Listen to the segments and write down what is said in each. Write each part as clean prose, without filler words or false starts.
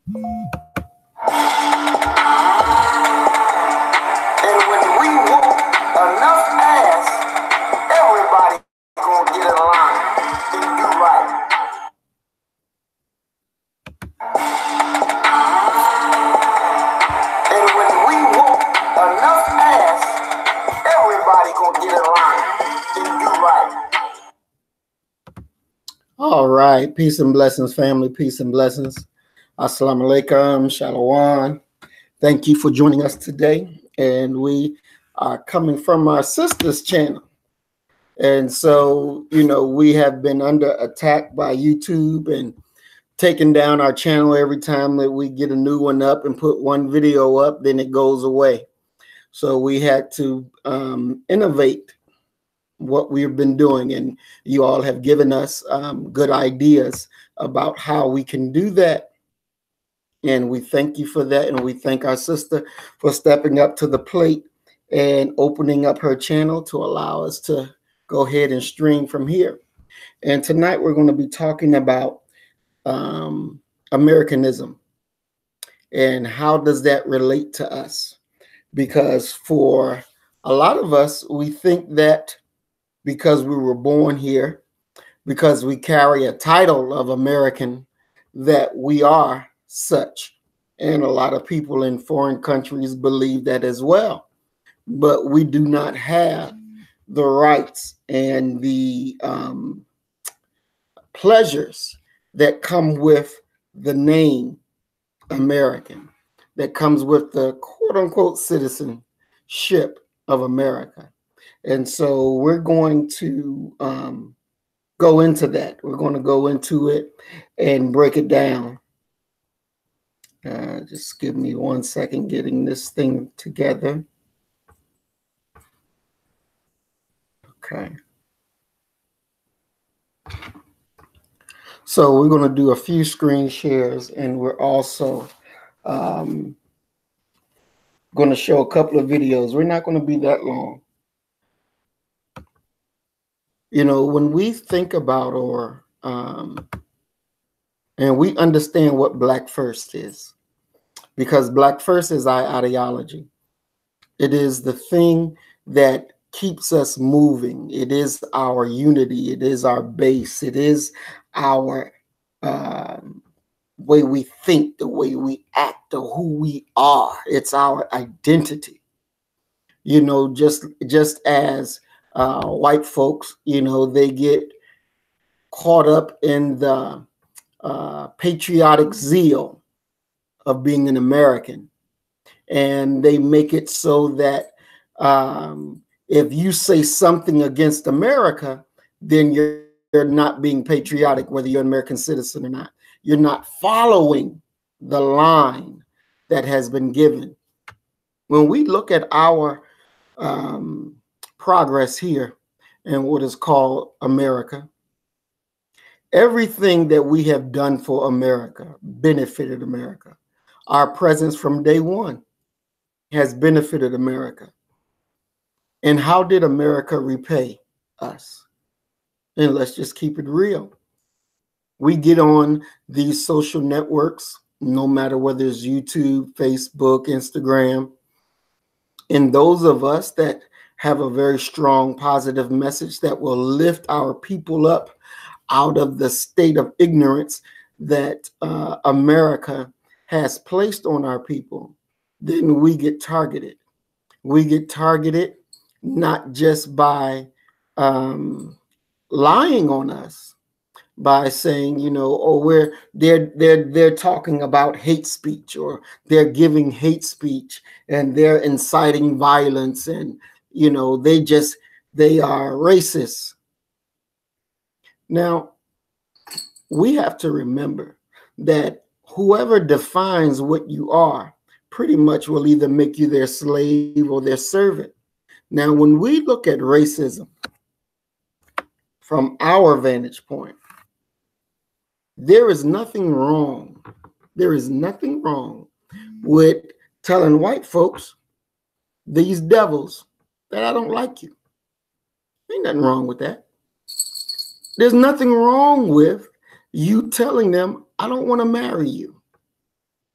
And when we whoop enough ass, everybody gonna get in line and do right. And when we whoop enough ass, everybody gonna get in line and do right. All right, peace and blessings, family. Peace and blessings. Assalamu alaikum, shalom. Thank you for joining us today. And we are coming from our sister's channel. And so, we have been under attack by YouTube and taking down our channel every time that we get a new one up and put one video up, then it goes away. So we had to innovate what we've been doing, and you all have given us good ideas about how we can do that. And we thank you for that, and we thank our sister for stepping up to the plate and opening up her channel to allow us to go ahead and stream from here. And tonight we're going to be talking about Americanism and how does that relate to us? Because for a lot of us, we think that because we were born here, because we carry a title of American, that we are such. And a lot of people in foreign countries believe that as well. But we do not have the rights and the pleasures that come with the name American, that comes with the quote-unquote citizenship of America. And so we're going to go into that. We're going to go into it and break it down. Just give me 1 second getting this thing together. Okay. So we're going to do a few screen shares, and we're also going to show a couple of videos. We're not going to be that long. When we think about and we understand what Black First is, because Black First is our ideology. It is the thing that keeps us moving. It is our unity. It is our base. It is our way we think, the way we act, or who we are. It's our identity. Just as white folks, they get caught up in the patriotic zeal of being an American. And they make it so that if you say something against America, then you're not being patriotic, whether you're an American citizen or not. You're not following the line that has been given. When we look at our progress here in what is called America, everything that we have done for America benefited America. Our presence from day one has benefited America. And how did America repay us? And let's just keep it real. We get on these social networks, no matter whether it's YouTube, Facebook, Instagram. And those of us that have a very strong positive message that will lift our people up out of the state of ignorance that America has placed on our people, then we get targeted. We get targeted not just by lying on us, by saying, they're talking about hate speech, or they're giving hate speech, and they're inciting violence, and they are racist. Now, we have to remember that whoever defines what you are pretty much will either make you their slave or their servant. Now, when we look at racism from our vantage point, there is nothing wrong. There is nothing wrong with telling white folks, these devils, that I don't like you. Ain't nothing wrong with that. There's nothing wrong with you telling them, I don't want to marry you.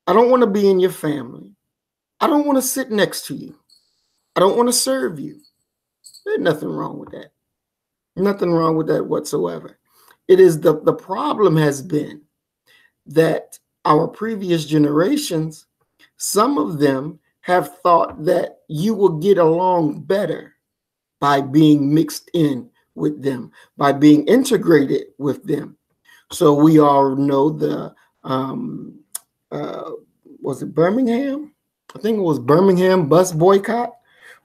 I don't want to be in your family. I don't want to sit next to you. I don't want to serve you. There's nothing wrong with that. Nothing wrong with that whatsoever. It is the problem has been that our previous generations, some of them have thought that you will get along better by being mixed in with them, by being integrated with them. So we all know the, uh, was it Birmingham? I think it was Birmingham bus boycott,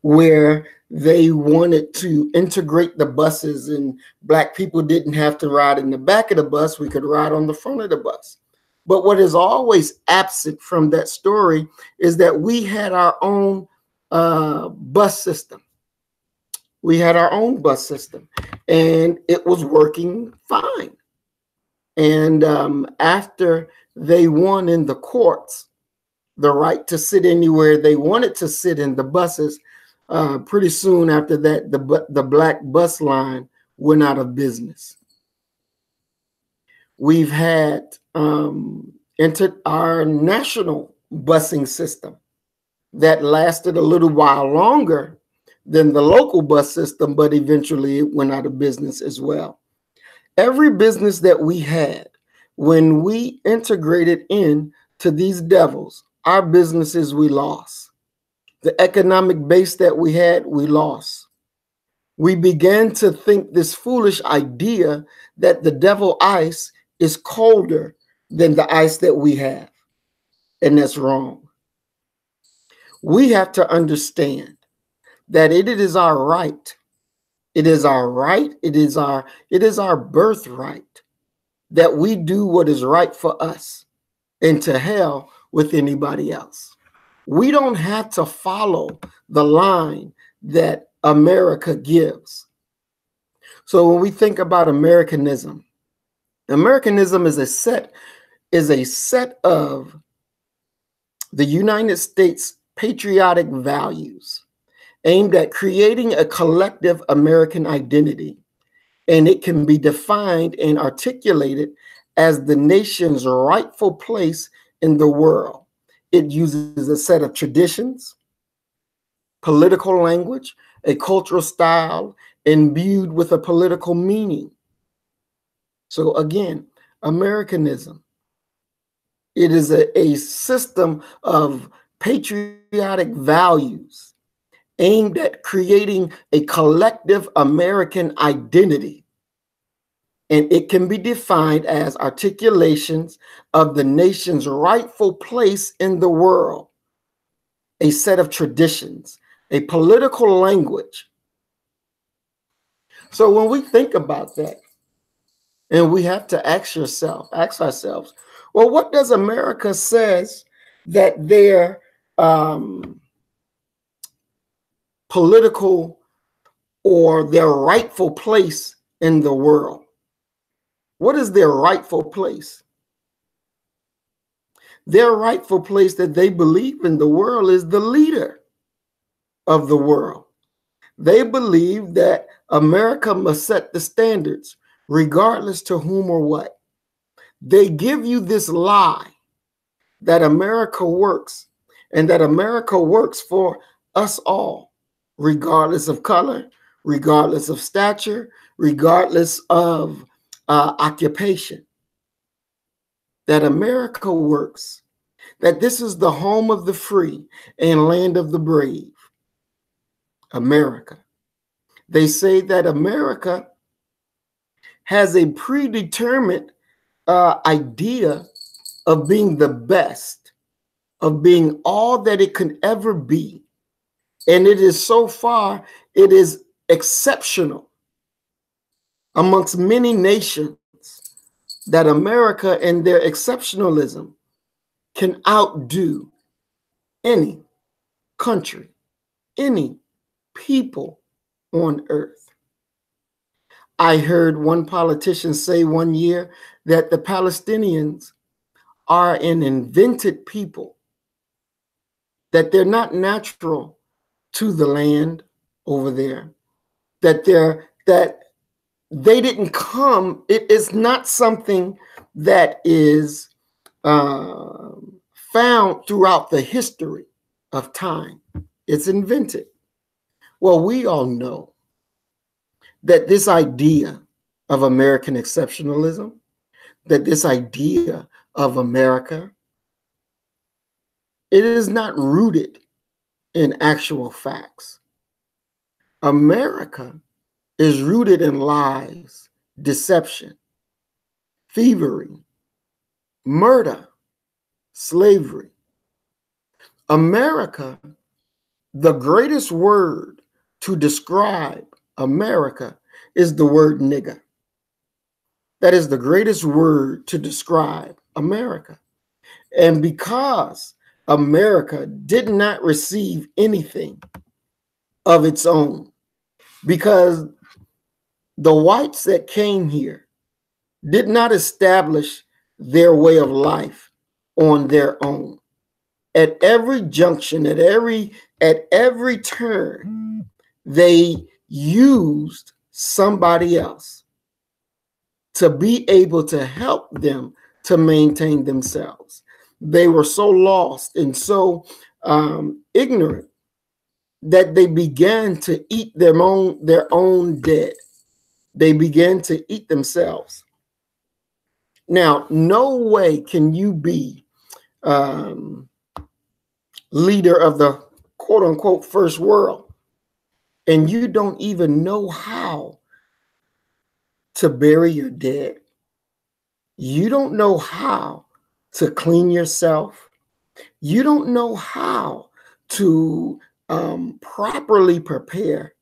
where they wanted to integrate the buses and Black people didn't have to ride in the back of the bus. We could ride on the front of the bus. But what is always absent from that story is that we had our own bus system. We had our own bus system and it was working fine. And after they won in the courts the right to sit anywhere they wanted to sit in the buses, pretty soon after that, the Black bus line went out of business. We've had entered our national busing system that lasted a little while longer than the local bus system, but eventually it went out of business as well. Every business that we had, when we integrated in to these devils, our businesses we lost. The economic base that we had, we lost. We began to think this foolish idea that the devil ice is colder than the ice that we have. And that's wrong. We have to understand that it is our right. It is our right. It is our birthright that we do what is right for us, and to hell with anybody else. We don't have to follow the line that America gives. So when we think about Americanism, Americanism is a set of the United States patriotic values aimed at creating a collective American identity, and it can be defined and articulated as the nation's rightful place in the world. It uses a set of traditions, political language, a cultural style imbued with a political meaning. So again, Americanism, it is a system of patriotic values aimed at creating a collective American identity. And it can be defined as articulations of the nation's rightful place in the world, a set of traditions, a political language. So when we think about that, and we have to ask ourselves, well, what does America says that their political or their rightful place in the world? What is their rightful place? Their rightful place that they believe in the world is the leader of the world. They believe that America must set the standards, regardless to whom or what. They give you this lie that America works and that America works for us all, regardless of color, regardless of stature, regardless of occupation. That America works, that this is the home of the free and land of the brave. America. They say that America has a predetermined idea of being the best, of being all that it could ever be. And it is so far, it is exceptional amongst many nations that America and their exceptionalism can outdo any country, any people on earth. I heard one politician say one year that the Palestinians are an invented people, that they're not natural to the land over there, that they didn't come. It is not something that is found throughout the history of time. It's invented. Well, we all know that this idea of American exceptionalism, that this idea of America, it is not rooted in actual facts. America is rooted in lies, deception, thievery, murder, slavery. America, the greatest word to describe America is the word nigger. That is the greatest word to describe America. And because America did not receive anything of its own, because the whites that came here did not establish their way of life on their own. At every junction, at every turn, they used somebody else to be able to help them to maintain themselves. They were so lost and so ignorant that they began to eat their own dead. They began to eat themselves. Now, no way can you be leader of the quote unquote first world and you don't even know how to bury your dead. You don't know how to clean yourself. You don't know how to properly prepare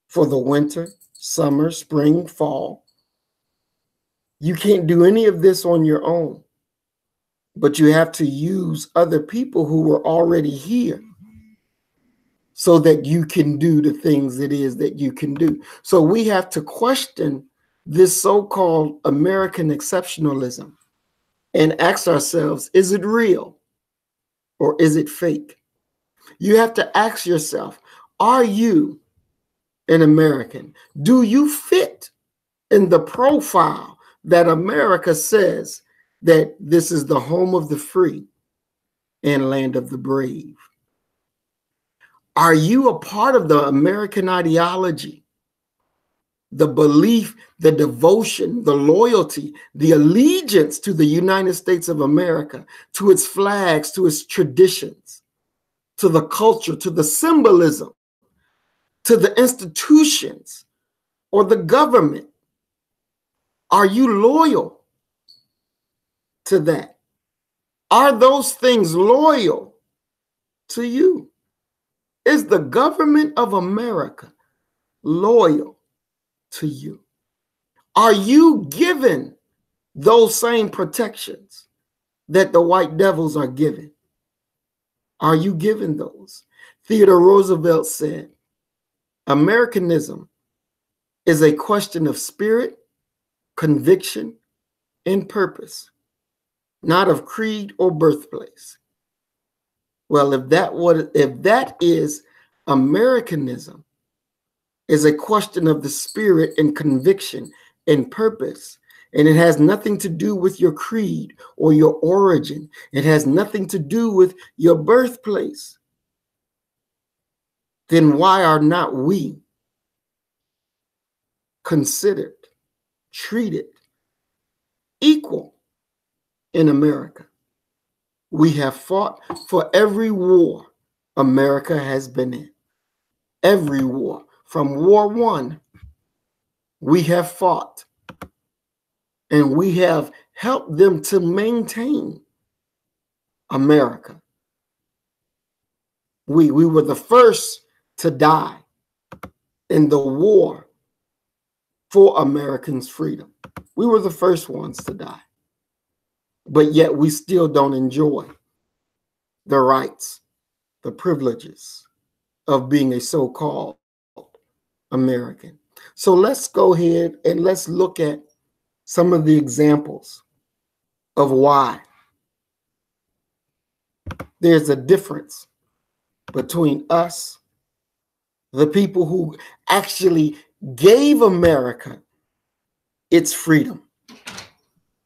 for the winter, summer, spring, fall. You can't do any of this on your own, but you have to use other people who were already here so that you can do the things it is that you can do. So we have to question this so-called American exceptionalism and ask ourselves, is it real or is it fake? You have to ask yourself, are you an American? Do you fit in the profile that America says that this is the home of the free and land of the brave? Are you a part of the American ideology, the belief, the devotion, the loyalty, the allegiance to the United States of America, to its flags, to its traditions, to the culture, to the symbolism, to the institutions or the government? Are you loyal to that? Are those things loyal to you? Is the government of America loyal to you? Are you given those same protections that the white devils are given? Are you given those? Theodore Roosevelt said, Americanism is a question of spirit, conviction, and purpose, not of creed or birthplace. Well, if that is Americanism, is a question of the spirit and conviction and purpose, and it has nothing to do with your creed or your origin. It has nothing to do with your birthplace. Then why are not we considered, treated equal in America? We have fought for every war America has been in. Every war. From War I, we have fought. And we have helped them to maintain America. We were the first to die in the war for Americans' freedom. We were the first ones to die. But yet we still don't enjoy the rights, the privileges of being a so-called American. So let's go ahead and let's look at some of the examples of why there's a difference between us, the people who actually gave America its freedom,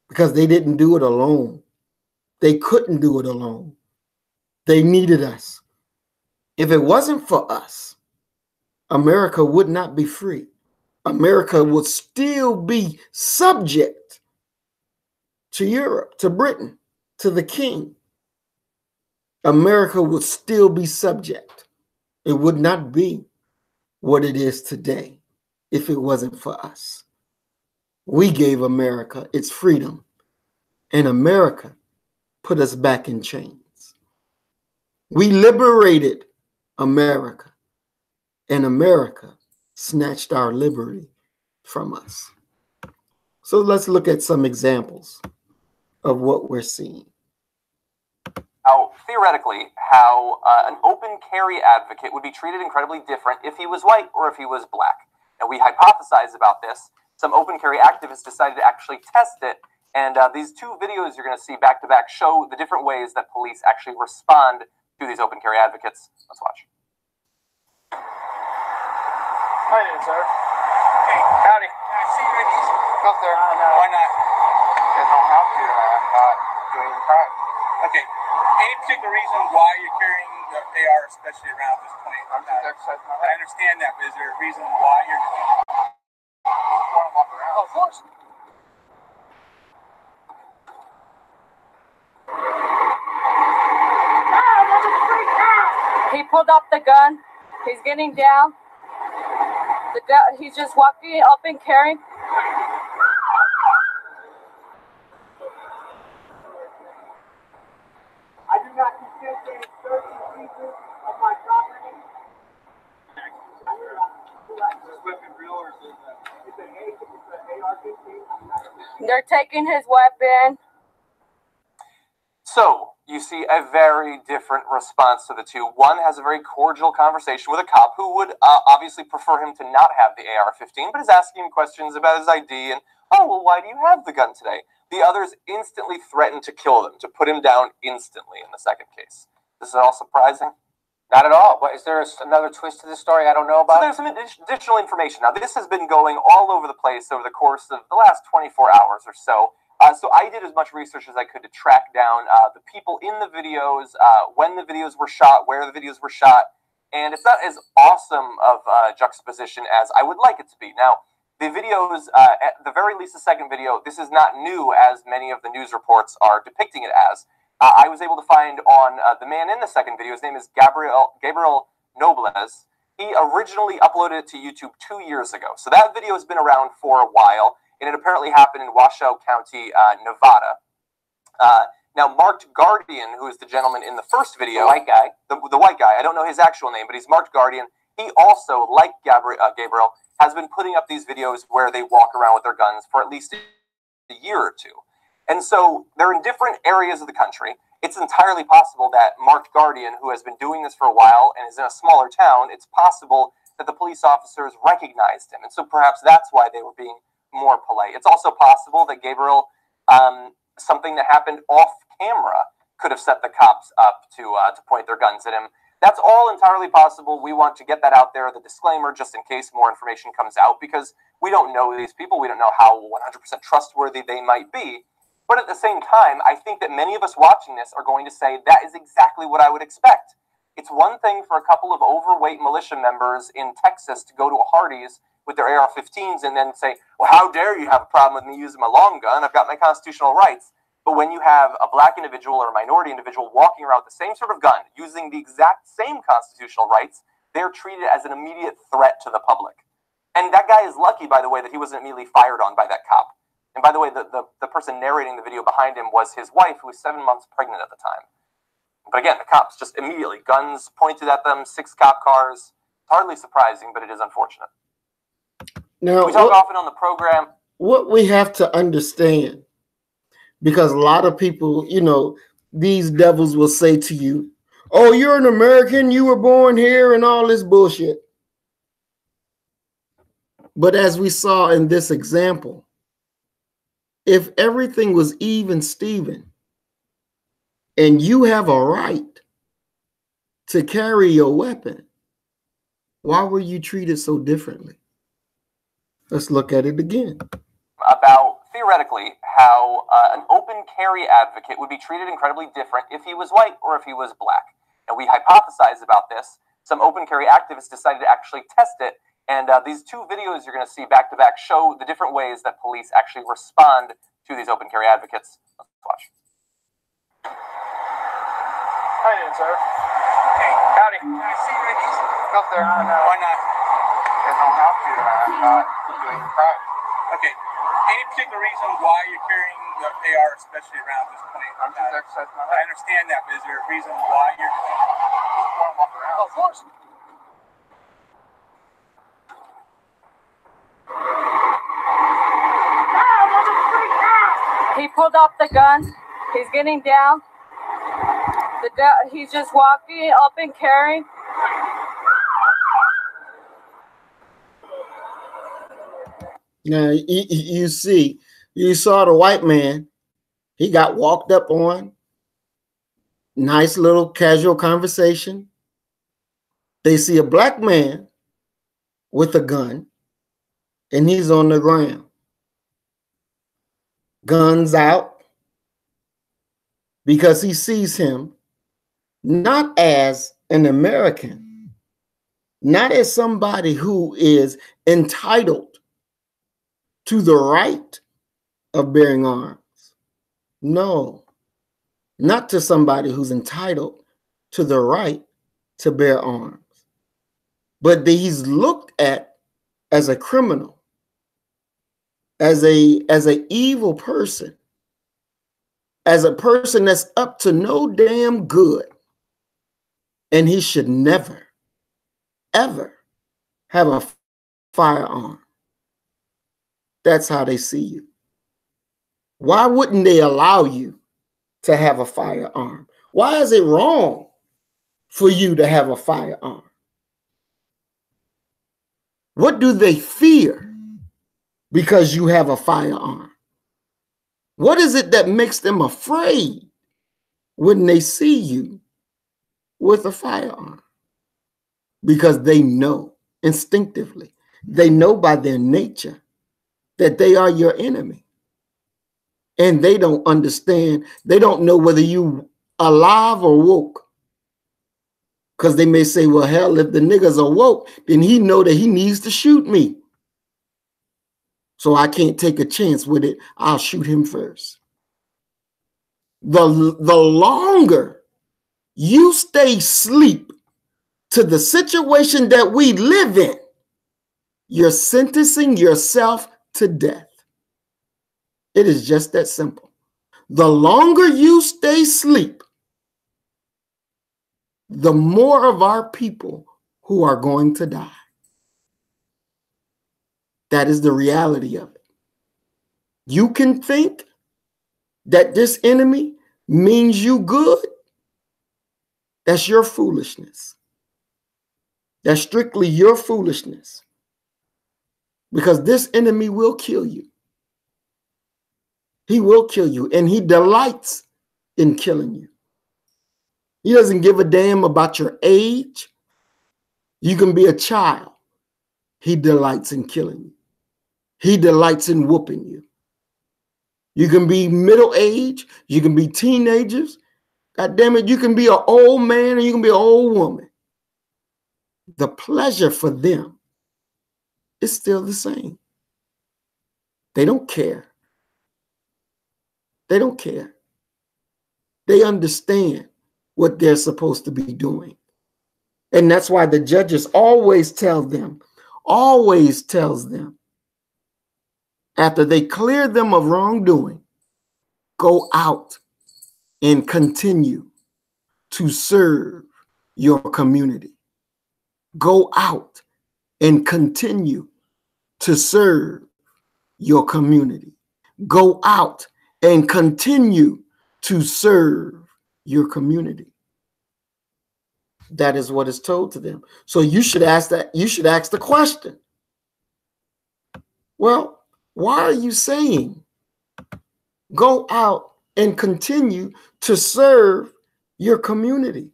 because they didn't do it alone. They couldn't do it alone. They needed us. If it wasn't for us, America would not be free. America would still be subject to Europe, to Britain, to the king. America would still be subject. It would not be what it is today if it wasn't for us. We gave America its freedom, and America put us back in chains. We liberated America, and America snatched our liberty from us. So let's look at some examples of what we're seeing. Theoretically, how an open carry advocate would be treated incredibly different if he was white or if he was black. Now, we hypothesized about this. Some open carry activists decided to actually test it, and these two videos you're going to see back to back show the different ways that police actually respond to these open carry advocates. Let's watch. Hi there, sir. Hey, howdy. Can I see your IDs? No, sir. No. Why not? They don't have to. I'm not doing a crime. Okay. Any particular reason why you're carrying the AR, especially around this point? I understand that, but is there a reason why you're doing it? I want to walk around. Oh, of course. He pulled up the gun. He's getting down. The gun. He's just walking up and carrying. I do not consent to any search and seizure of my property. Is this weapon real or is it it's an AR-15? They're taking his weapon. So, you see a very different response to the two. One has a very cordial conversation with a cop who would obviously prefer him to not have the AR-15, but is asking him questions about his ID and, oh, well, why do you have the gun today? The others instantly threatened to kill him, to put him down instantly in the second case. This is all surprising? Not at all. What, is there another twist to this story I don't know about? So there's some additional information. Now, this has been going all over the place over the course of the last 24 hours or so. So I did as much research as I could to track down the people in the videos, when the videos were shot, where the videos were shot, and it's not as awesome of a juxtaposition as I would like it to be. Now, the videos, at the very least the second video, this is not new as many of the news reports are depicting it as. I was able to find on the man in the second video, his name is Gabriel Nobles. He originally uploaded it to YouTube 2 years ago. So that video has been around for a while, and it apparently happened in Washoe County, Nevada. Now, Marked Guardian, who is the gentleman in the first video, the white guy, the white guy, I don't know his actual name, but he's Marked Guardian. He also, like Gabriel, has been putting up these videos where they walk around with their guns for at least a year or two. And so they're in different areas of the country. It's entirely possible that Marked Guardian, who has been doing this for a while and is in a smaller town, it's possible that the police officers recognized him. And so perhaps that's why they were being more polite. It's also possible that Gabriel, something that happened off camera could have set the cops up to point their guns at him. That's all entirely possible. We want to get that out there, the disclaimer, just in case more information comes out, because we don't know these people. We don't know how 100% trustworthy they might be. But at the same time, I think that many of us watching this are going to say that is exactly what I would expect. It's one thing for a couple of overweight militia members in Texas to go to a Hardee's with their AR-15s and then say, well, how dare you have a problem with me using my long gun? I've got my constitutional rights. But when you have a black individual or a minority individual walking around with the same sort of gun, using the exact same constitutional rights, they're treated as an immediate threat to the public. And that guy is lucky, by the way, that he wasn't immediately fired on by that cop. And by the way, the person narrating the video behind him was his wife, who was 7 months pregnant at the time. But again, the cops just immediately, guns pointed at them, 6 cop cars. Hardly surprising, but it is unfortunate. Now, we talk often on the program. What we have to understand, because a lot of people, you know, these devils will say to you, oh, you're an American, you were born here, and all this bullshit. But as we saw in this example, if everything was even Steven, and you have a right to carry your weapon, why were you treated so differently? Let's look at it again. About theoretically how an open carry advocate would be treated incredibly different if he was white or if he was black. And we hypothesized about this. Some open carry activists decided to actually test it. And these two videos you're going to see back to back show the different ways that police actually respond to these open carry advocates. Let's watch. How you doing, sir? Hey, howdy. Can I see your IDs? Go up there. No. Why not? They don't have to. Not doing crime. Okay. Any particular reason why you're carrying the AR, especially around this point? I'm just exercising my life. I understand that, but is there a reason why you're doing it? I want to walk around. Oh, of course. He pulled up the gun. He's getting down. He's just walking up and carrying. Now, you saw the white man. He got walked up on. Nice little casual conversation. They see a black man with a gun, and he's on the ground. Guns out, because he sees him not as an American, not as somebody who is entitled to the right of bearing arms. No, not to somebody who's entitled to the right to bear arms, but he's looked at as a criminal, as an evil person, as a person that's up to no damn good. And he should never, ever have a firearm. That's how they see you. Why wouldn't they allow you to have a firearm? Why is it wrong for you to have a firearm? What do they fear because you have a firearm? What is it that makes them afraid when they see you with a firearm? Because they know instinctively, they know by their nature that they are your enemy. And they don't understand, they don't know whether you alive or woke. Because they may say, well, hell, if the niggas are woke, then he know that he needs to shoot me. So I can't take a chance with it. I'll shoot him first. The longer you stay asleep to the situation that we live in, you're sentencing yourself to death. It is just that simple. The longer you stay asleep, the more of our people who are going to die. That is the reality of it. You can think that this enemy means you good. That's your foolishness. That's strictly your foolishness. Because this enemy will kill you. He will kill you, and he delights in killing you. He doesn't give a damn about your age. You can be a child. He delights in killing you. He delights in whooping you. You can be middle age. You can be teenagers. God damn it, you can be an old man and you can be an old woman. The pleasure for them is still the same. They don't care. They don't care. They understand what they're supposed to be doing. And that's why the judges always tells them, after they clear them of wrongdoing, go out and continue to serve your community. Go out and continue to serve your community. Go out and continue to serve your community. That is what is told to them. So you should ask that. You should ask the question. Well, why are you saying go out and continue to serve your community?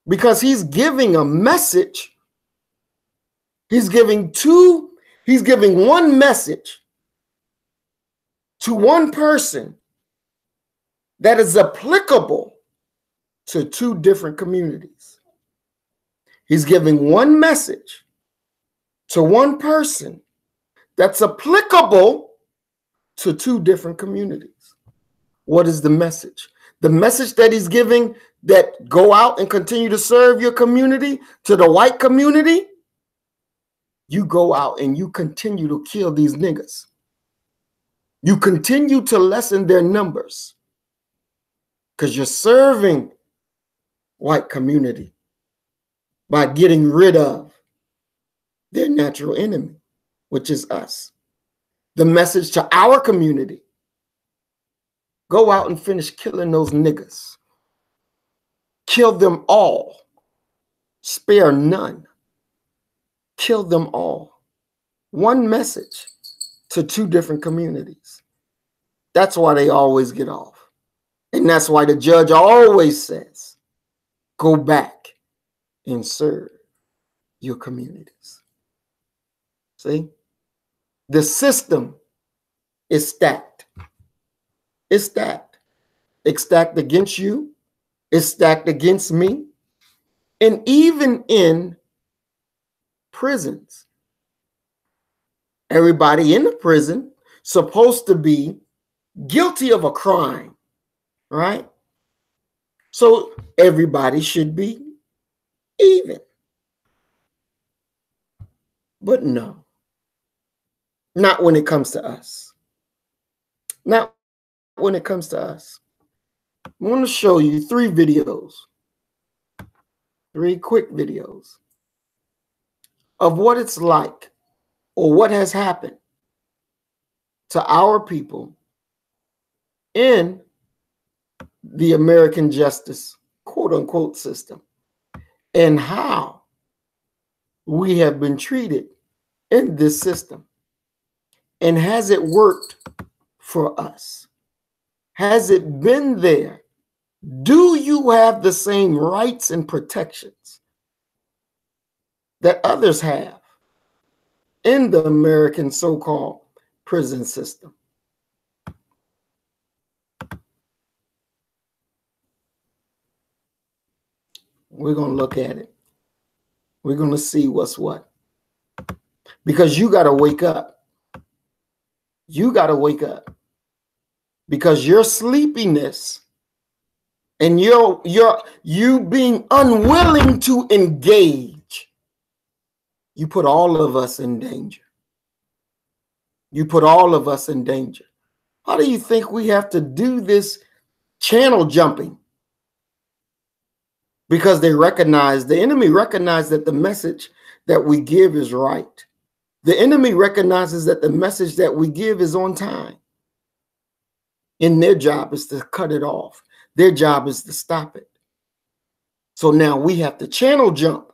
Because he's giving a message. He's giving one message to one person that is applicable to two different communities. He's giving one message to one person that's applicable to two different communities. What is the message? The message that he's giving, that go out and continue to serve your community, to the white community, you go out and you continue to kill these niggas. You continue to lessen their numbers because you're serving white community by getting rid of their natural enemy, which is us. The message to our community, go out and finish killing those niggas. Kill them all. Spare none. Kill them all. One message to two different communities. That's why they always get off. And that's why the judge always says, go back and serve your communities. See? The system is stacked. It's stacked. It's stacked against you. It's stacked against me. And even in prisons, everybody in the prison supposed to be guilty of a crime, right? So everybody should be even. But no, not when it comes to us. Not when it comes to us. I want to show you three videos, three quick videos of what it's like or what has happened to our people in the American justice, quote unquote, system, and how we have been treated in this system. And has it worked for us? Has it been there? Do you have the same rights and protections that others have in the American so-called prison system? We're going to look at it. We're going to see what's what. Because you got to wake up. You got to wake up. Because your sleepiness and you being unwilling to engage, you put all of us in danger. You put all of us in danger. How do you think we have to do this channel jumping? Because they recognize, the enemy recognizes that the message that we give is right. The enemy recognizes that the message that we give is on time. And their job is to cut it off. Their job is to stop it. So now we have to channel jump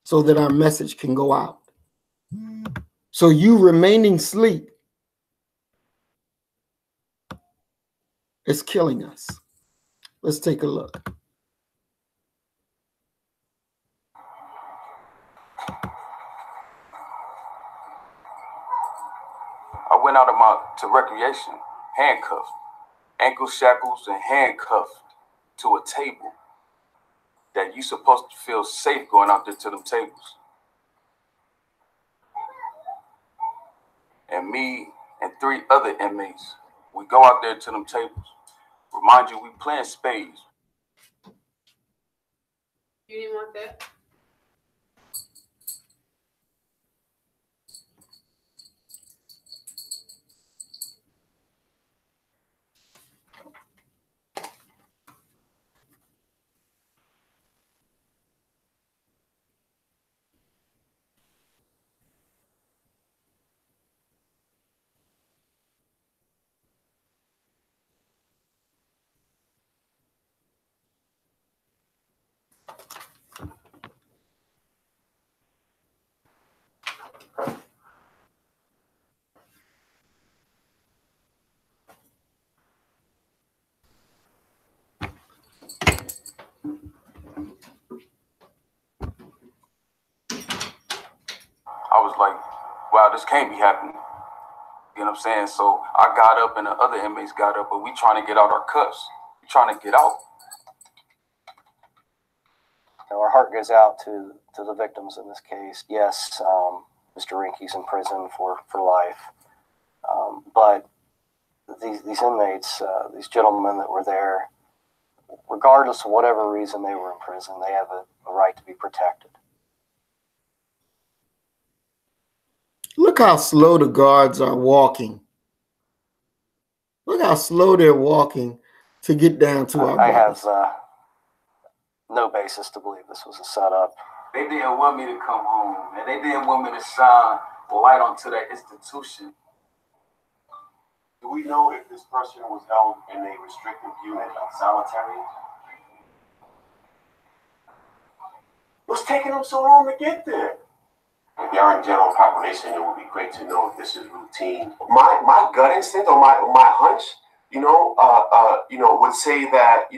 so that our message can go out. So you remaining asleep is killing us. Let's take a look. I went out to recreation, handcuffed, ankle shackles and handcuffed to a table that you supposed to feel safe going out there to them tables. And me and 3 other inmates, we go out there to them tables. Remind you, we playing spades. You didn't want that? I was like, wow, this can't be happening. You know what I'm saying? So I got up and the other inmates got up, but we trying to get out our cuffs. We trying to get out. Our heart goes out to the victims in this case. Yes, Mr. Rinke's in prison for life. But these inmates, these gentlemen that were there, regardless of whatever reason they were in prison, they have a right to be protected. Look how slow the guards are walking. Look how slow they're walking to get down to our brothers. I have no basis to believe this was a setup. They didn't want me to come home, and they didn't want me to shine light onto that institution. Do we know if this person was held in a restricted unit on solitary? What's taking them so long to get there? If you're in general population, it would be great to know if this is routine. My gut instinct or my hunch, would say that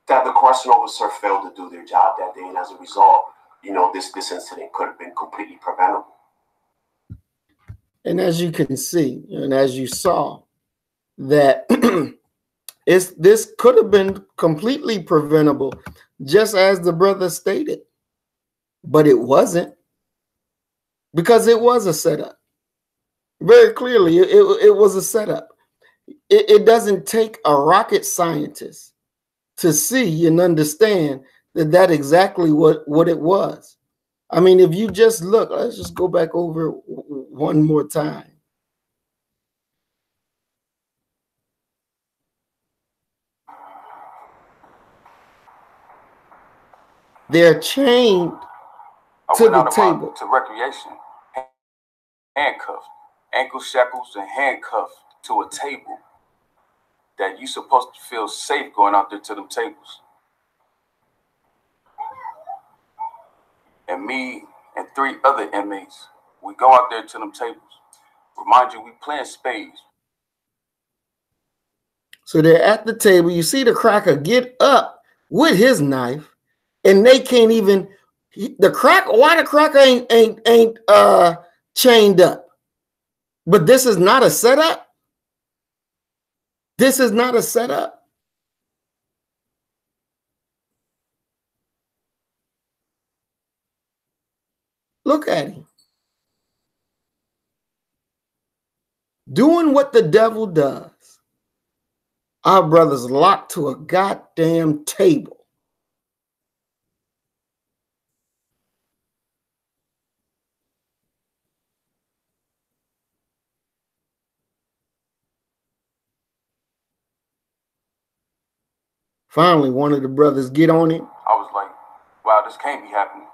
that the correctional officer failed to do their job that day, and as a result, this incident could have been completely preventable. And as you can see, and as you saw, that this could have been completely preventable, just as the brother stated. But it wasn't, because it was a setup. Very clearly, it was a setup. It doesn't take a rocket scientist to see and understand that exactly what it was. I mean, if you just look, let's just go back over one more time. They're chained to the table. To recreation, handcuffed, ankle shackles and handcuffed to a table that you supposed to feel safe going out there to them tables. And me and 3 other inmates, we go out there to them tables. Remind you, we playing spades. So they're at the table. You see the cracker get up with his knife, and they can't even. Why the cracker ain't chained up? But this is not a setup. This is not a setup. Look at him. Doing what the devil does. Our brother's locked to a goddamn table. Finally, one of the brothers get on him. I was like, wow, this can't be happening.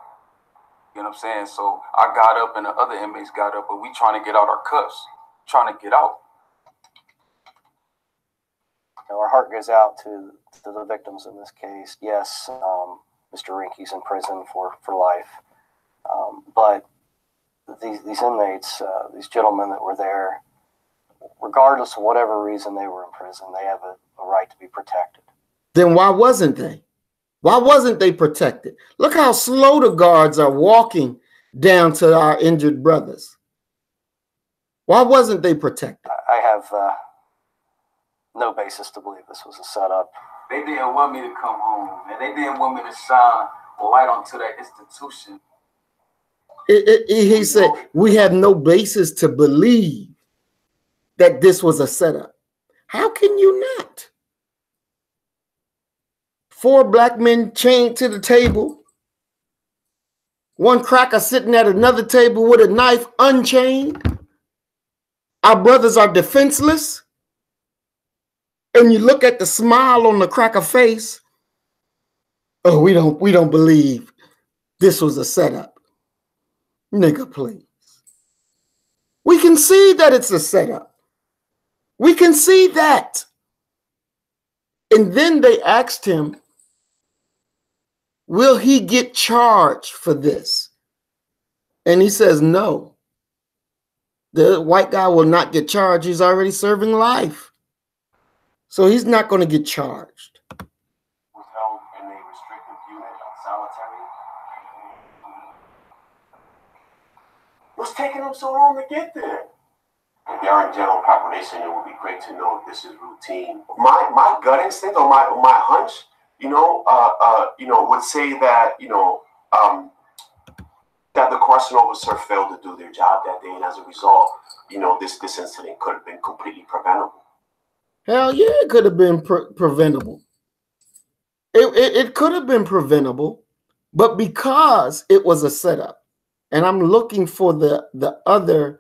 You know what I'm saying? So I got up and the other inmates got up, but we trying to get out our cuffs, trying to get out. Our heart goes out to the victims in this case. Yes, Mr. Rinke's in prison for life. But these inmates, these gentlemen that were there, regardless of whatever reason they were in prison, they have a right to be protected. Then why wasn't they? Why wasn't they protected? Look how slow the guards are walking down to our injured brothers. Why wasn't they protected? I have no basis to believe this was a setup. They didn't want me to come home, and they didn't want me to shine light onto that institution. He said, we have no basis to believe that this was a setup. How can you not? 4 black men chained to the table. One cracker sitting at another table with a knife unchained. Our brothers are defenseless. And you look at the smile on the cracker face. Oh, we don't believe this was a setup. Nigga, please. We can see that it's a setup. We can see that. And then they asked him, will he get charged for this? And he says, no. The white guy will not get charged. He's already serving life. So he's not going to get charged. Was held in a restricted unit on solitary. What's taking them so long to get there? If you're in general population, it would be great to know if this is routine. My gut instinct or my hunch, would say that that the correctional officer failed to do their job that day, and as a result, this incident could have been completely preventable. Hell yeah, it could have been preventable. It could have been preventable, but because it was a setup, and I'm looking for the other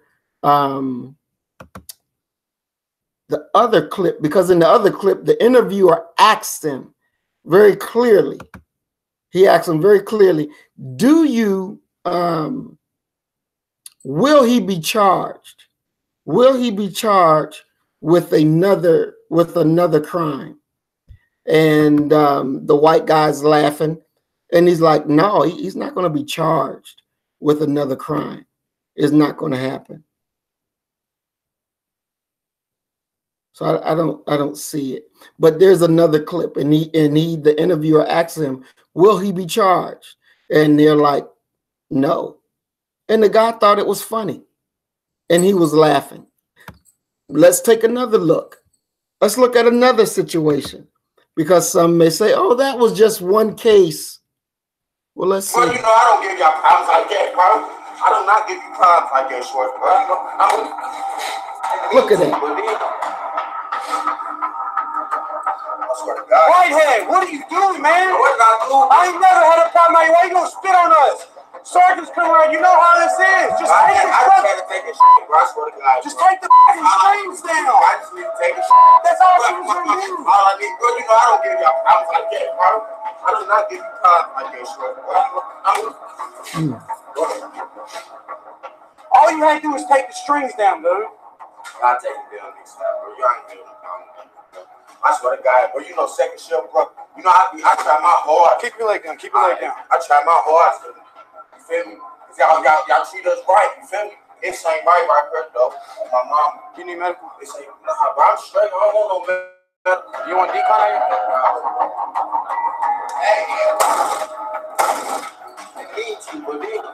clip, because in the other clip, the interviewer asked him very clearly. He asked him very clearly, "Do you will he be charged? Will he be charged with another crime?" And the white guy's laughing, and he's like, "No, he's not going to be charged with another crime. It's not going to happen." So I don't see it. But there's another clip, and the interviewer asks him, "Will he be charged?" And they're like, "No." And the guy thought it was funny, and he was laughing. Let's take another look. Let's look at another situation, because some may say, "Oh, that was just one case." Well, let's see. Well, I don't give y'all problems like that, bro. I do not give you problems like that, short, bro. Look at that. Whitehead, what are you doing, man? What did I do? I ain't never had a problem. Why you gonna spit on us? Sergeants come around, you know how this is. Just take it. I just had to take a shit, bro. I swear to God. Just take the fucking strings down. I just need to take a shit. That's all she was gonna do. All I need, bro, I don't give y'all problems like that, bro. I do not give you problems like that, short, bro. All you had to do was take the strings down, dude. I'll take it down next time, bro. You ain't doing no problem. I swear to God, bro, second shift, bro. I try my hard. Keep your leg down. Keep your leg down. I try my hard. You feel me? Y'all treat us right. You feel me? This ain't right here, though. My mom. You need medical? This ain't, nah, bro, I'm straight. I don't want no medical. You want decon on you? Hey, I need to believe.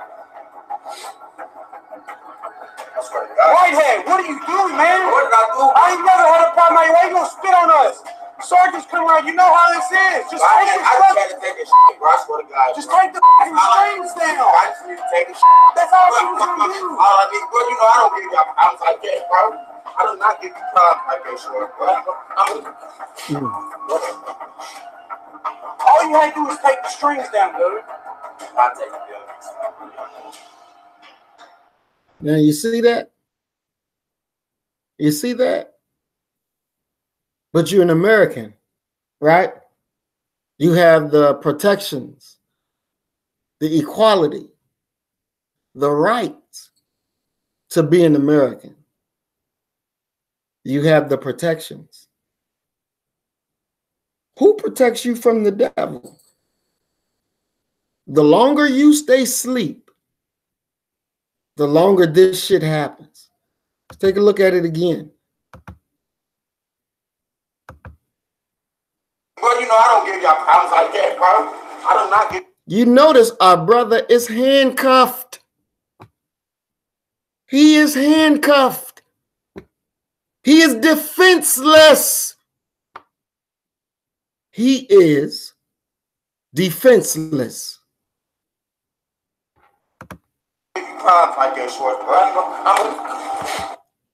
I swear to God. Whitehead, what are you doing, man? What did I do? I ain't never had a problem. Why you gonna spit on us? Sergeants come around, you know how this is. Just take the I just had to take a shit, bro. I swear to God. Just take the fucking strings down. I just need to take a shit. That's all she was gonna do. All I need, bro, I don't give y'all problems like that, bro. I do not give you problems like that, short, bro. All you had to do was take the strings down, dude. I'll take it down. Now you see that? You see that? But you're an American, right? You have the protections, the equality, the rights to be an American. You have the protections. Who protects you from the devil? The longer you stay asleep, the longer this shit happens. Let's take a look at it again. Bro, I don't give y'all problems like that, bro. I do not give. You notice our brother is handcuffed. He is handcuffed. He is defenseless. He is defenseless. Like that, short, bro.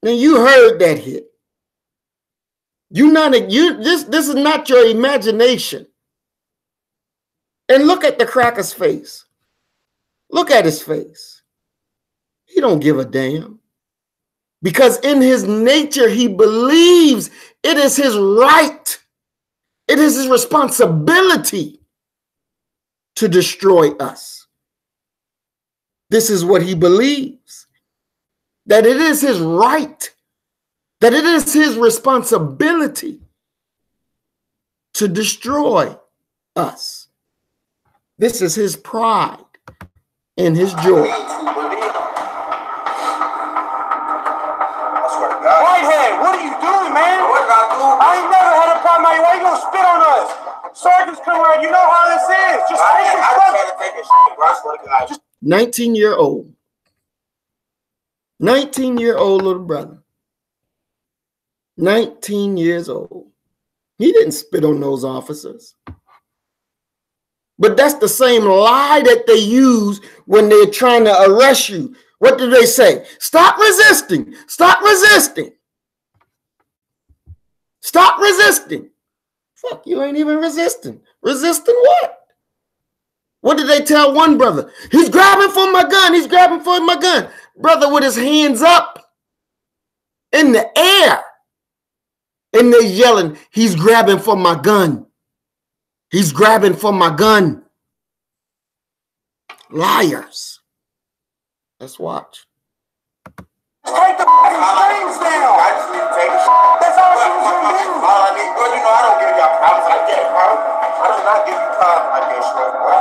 Now you heard that hit. This is not your imagination. And look at the cracker's face. Look at his face. He don't give a damn. Because in his nature, he believes it is his right. It is his responsibility to destroy us. This is what he believes. That it is his right. That it is his responsibility to destroy us. This is his pride and his joy. Whitehead, what are you doing, man? What did I do? I ain't never had a problem. Why you gonna spit on us? Sergeants come around, you know how this is. Just take it. I just had to take a shit, bro. I swear to God. 19-year-old 19-year-old little brother. 19 years old. He didn't spit on those officers. But that's the same lie that they use when they're trying to arrest you. What do they say? Stop resisting. Stop resisting. Stop resisting. Fuck, you ain't even resisting. Resisting what? What did they tell one brother? He's grabbing for my gun. He's grabbing for my gun. Brother with his hands up in the air. And they're yelling, he's grabbing for my gun. He's grabbing for my gun. Liars. Let's watch. Take the strings down. I just need to take the That's all she was gonna do. All I need, bro, you know I don't give y'all problems like that, bro. I do not give you problems like that, bro.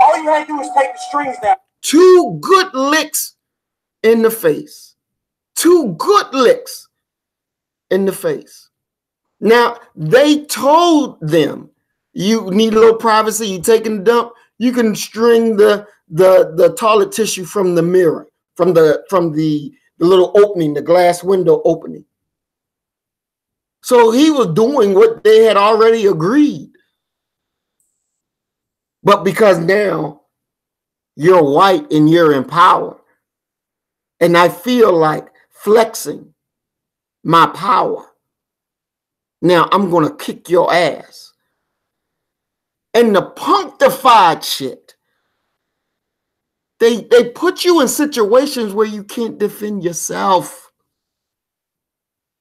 All you had to do is take the strings down. 2 good licks in the face. 2 good licks in the face. Now, they told them, you need a little privacy, you taking a dump, you can string the toilet tissue from the mirror, from the little opening, the glass window opening. So he was doing what they had already agreed. But because now you're white and you're in power, and I feel like flexing my power, now I'm going to kick your ass. And the punctified shit, they put you in situations where you can't defend yourself.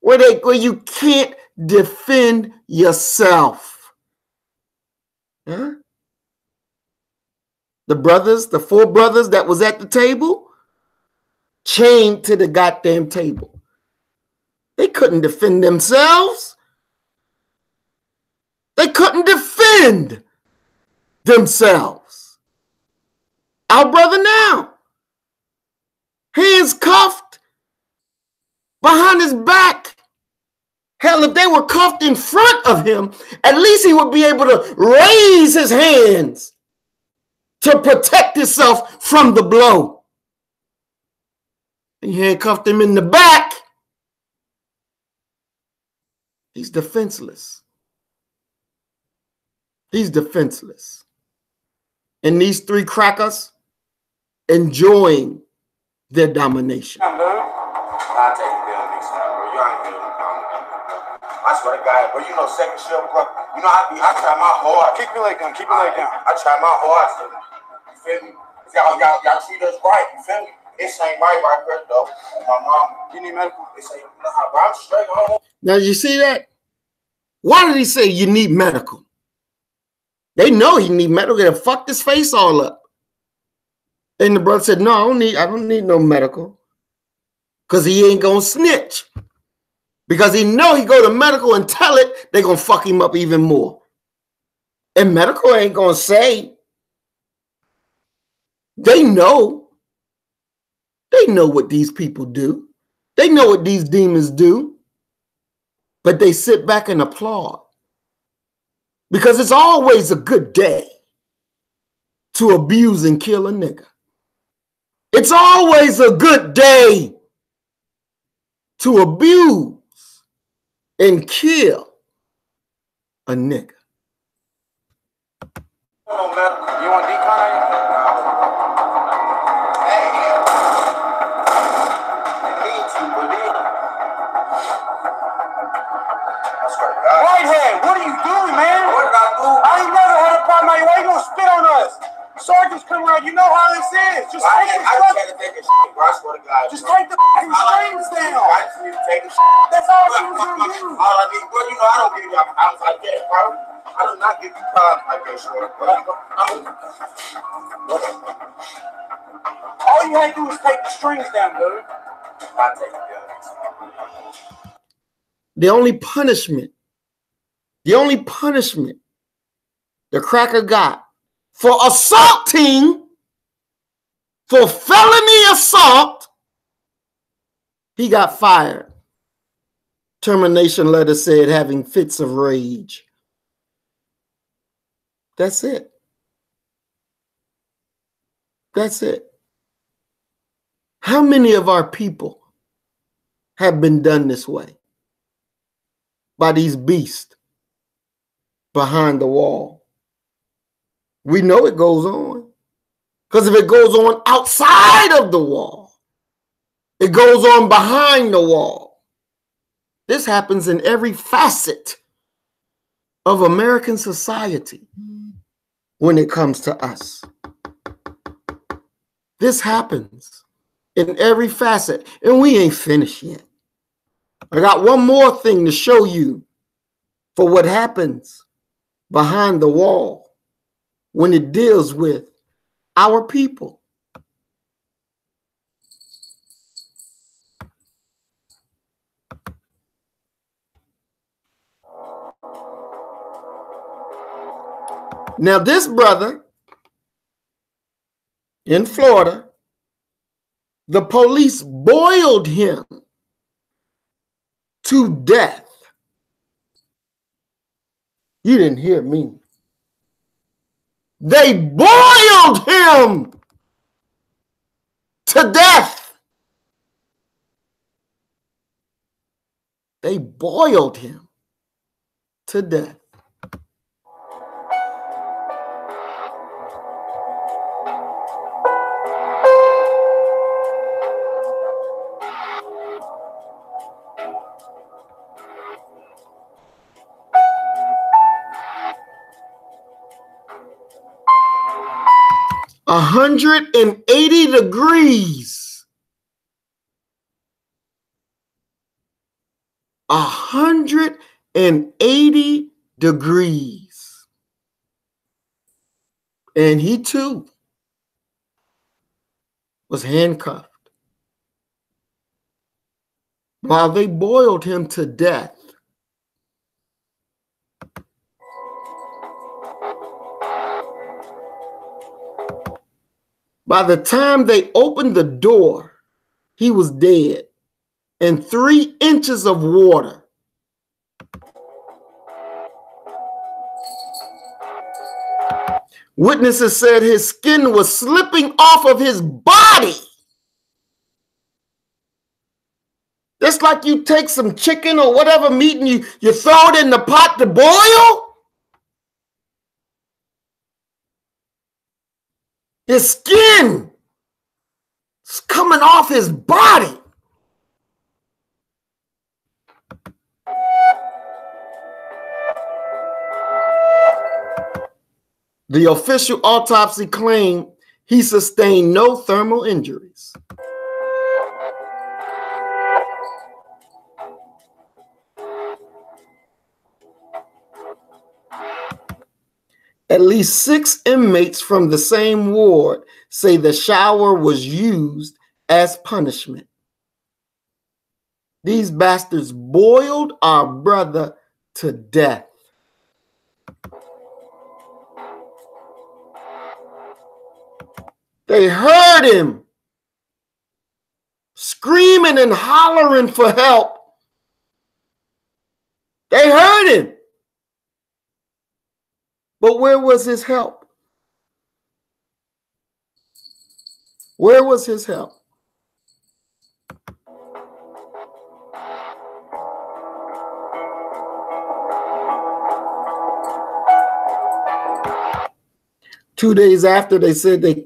Where you can't defend yourself. Huh? The 4 brothers that was at the table, chained to the goddamn table. They couldn't defend themselves. They couldn't defend themselves. Our brother now, hands cuffed behind his back. Hell, if they were cuffed in front of him, at least he would be able to raise his hands to protect himself from the blow. And handcuffed him in the back. He's defenseless. He's defenseless. And these 3 crackers enjoying their domination. I'll take the bill next time, bro. You ain't feeling the I swear to God, bro. You know, second shift, bro. You know, I try my hard. Keep your leg down. Keep your leg down. I try my hard. You feel me? Y'all treat us right. You feel me? This ain't right here, though. My mom. You need medical? This ain't. I'm straight home. Now, you see that? Why did he say you need medical? They know he need medical. They fucked his face all up. And the brother said, no, I don't need no medical. Because he ain't going to snitch. Because he know he go to medical and tell it, they going to fuck him up even more. And medical ain't going to say. They know. They know what these people do. They know what these demons do. But they sit back and applaud. Because it's always a good day to abuse and kill a nigga. It's always a good day to abuse and kill a nigga. You want decon? Hey, Whitehead, what are you doing, man? What did I do? I ain't never had a problem. Why you gonna spit on us? Sergeants come around, you know how this is. Just take the Just take the strings down. I just need to take the That's all she was gonna do. All I need, bro, you know I don't give y'all problems like that, bro. I do not give you problems like that, short. All you had to do is take the strings down, dude. I take the guns. The only punishment the cracker got for assaulting, for felony assault, he got fired. Termination letter said having fits of rage. That's it. That's it. How many of our people have been done this way by these beasts behind the wall? We know it goes on, because if it goes on outside of the wall, it goes on behind the wall. This happens in every facet of American society when it comes to us. This happens in every facet, and we ain't finished yet. I got one more thing to show you for what happens behind the wall when it deals with our people. Now, this brother in Florida, the police boiled him to death. You didn't hear me. They boiled him to death. They boiled him to death. A 180 degrees. 180 degrees. And he too was handcuffed while they boiled him to death. By the time they opened the door, he was dead in 3 inches of water. Witnesses said his skin was slipping off of his body. Just like you take some chicken or whatever meat and you throw it in the pot to boil. His skin is coming off his body. The official autopsy claimed he sustained no thermal injuries. At least 6 inmates from the same ward say the shower was used as punishment. These bastards boiled our brother to death. They heard him screaming and hollering for help. They heard him. But where was his help? Where was his help? Two days after, they said they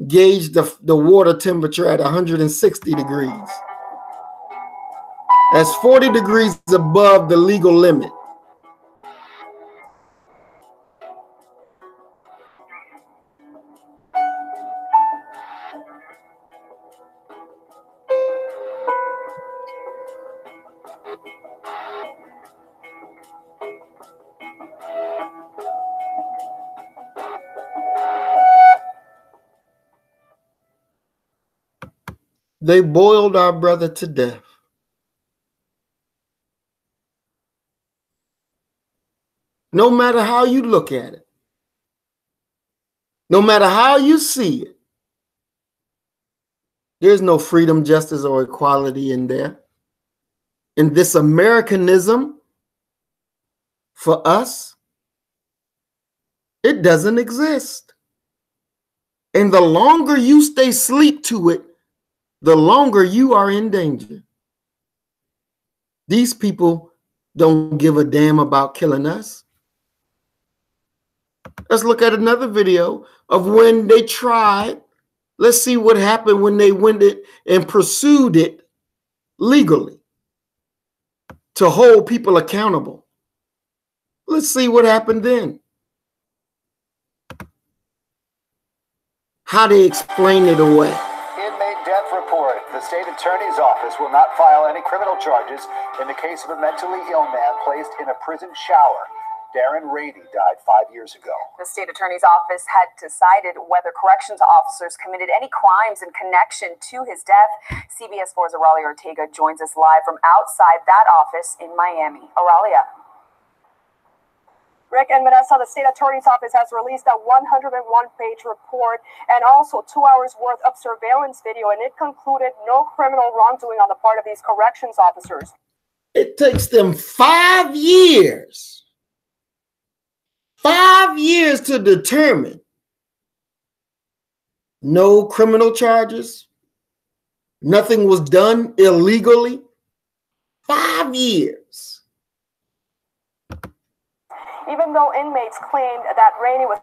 gauged the water temperature at 160 degrees. That's 40 degrees above the legal limit. They boiled our brother to death. No matter how you look at it, no matter how you see it, there's no freedom, justice, or equality in there. In this Americanism, for us, it doesn't exist. And the longer you stay asleep to it, the longer you are in danger. These people don't give a damn about killing us. Let's look at another video of when they tried. Let's see what happened when they went it and pursued it legally to hold people accountable. Let's see what happened then. How they explain it away. Inmate death report. The state attorney's office will not file any criminal charges in the case of a mentally ill man placed in a prison shower. Darren Rainey died 5 years ago. The state attorney's office had decided whether corrections officers committed any crimes in connection to his death. CBS 4's Auralia Ortega joins us live from outside that office in Miami. Auralia. Rick and Vanessa, the state attorney's office has released a 101-page report and also 2 hours worth of surveillance video, and it concluded no criminal wrongdoing on the part of these corrections officers. It takes them 5 years. 5 years to determine no criminal charges. Nothing was done illegally. 5 years. Even though inmates claimed that Rainey was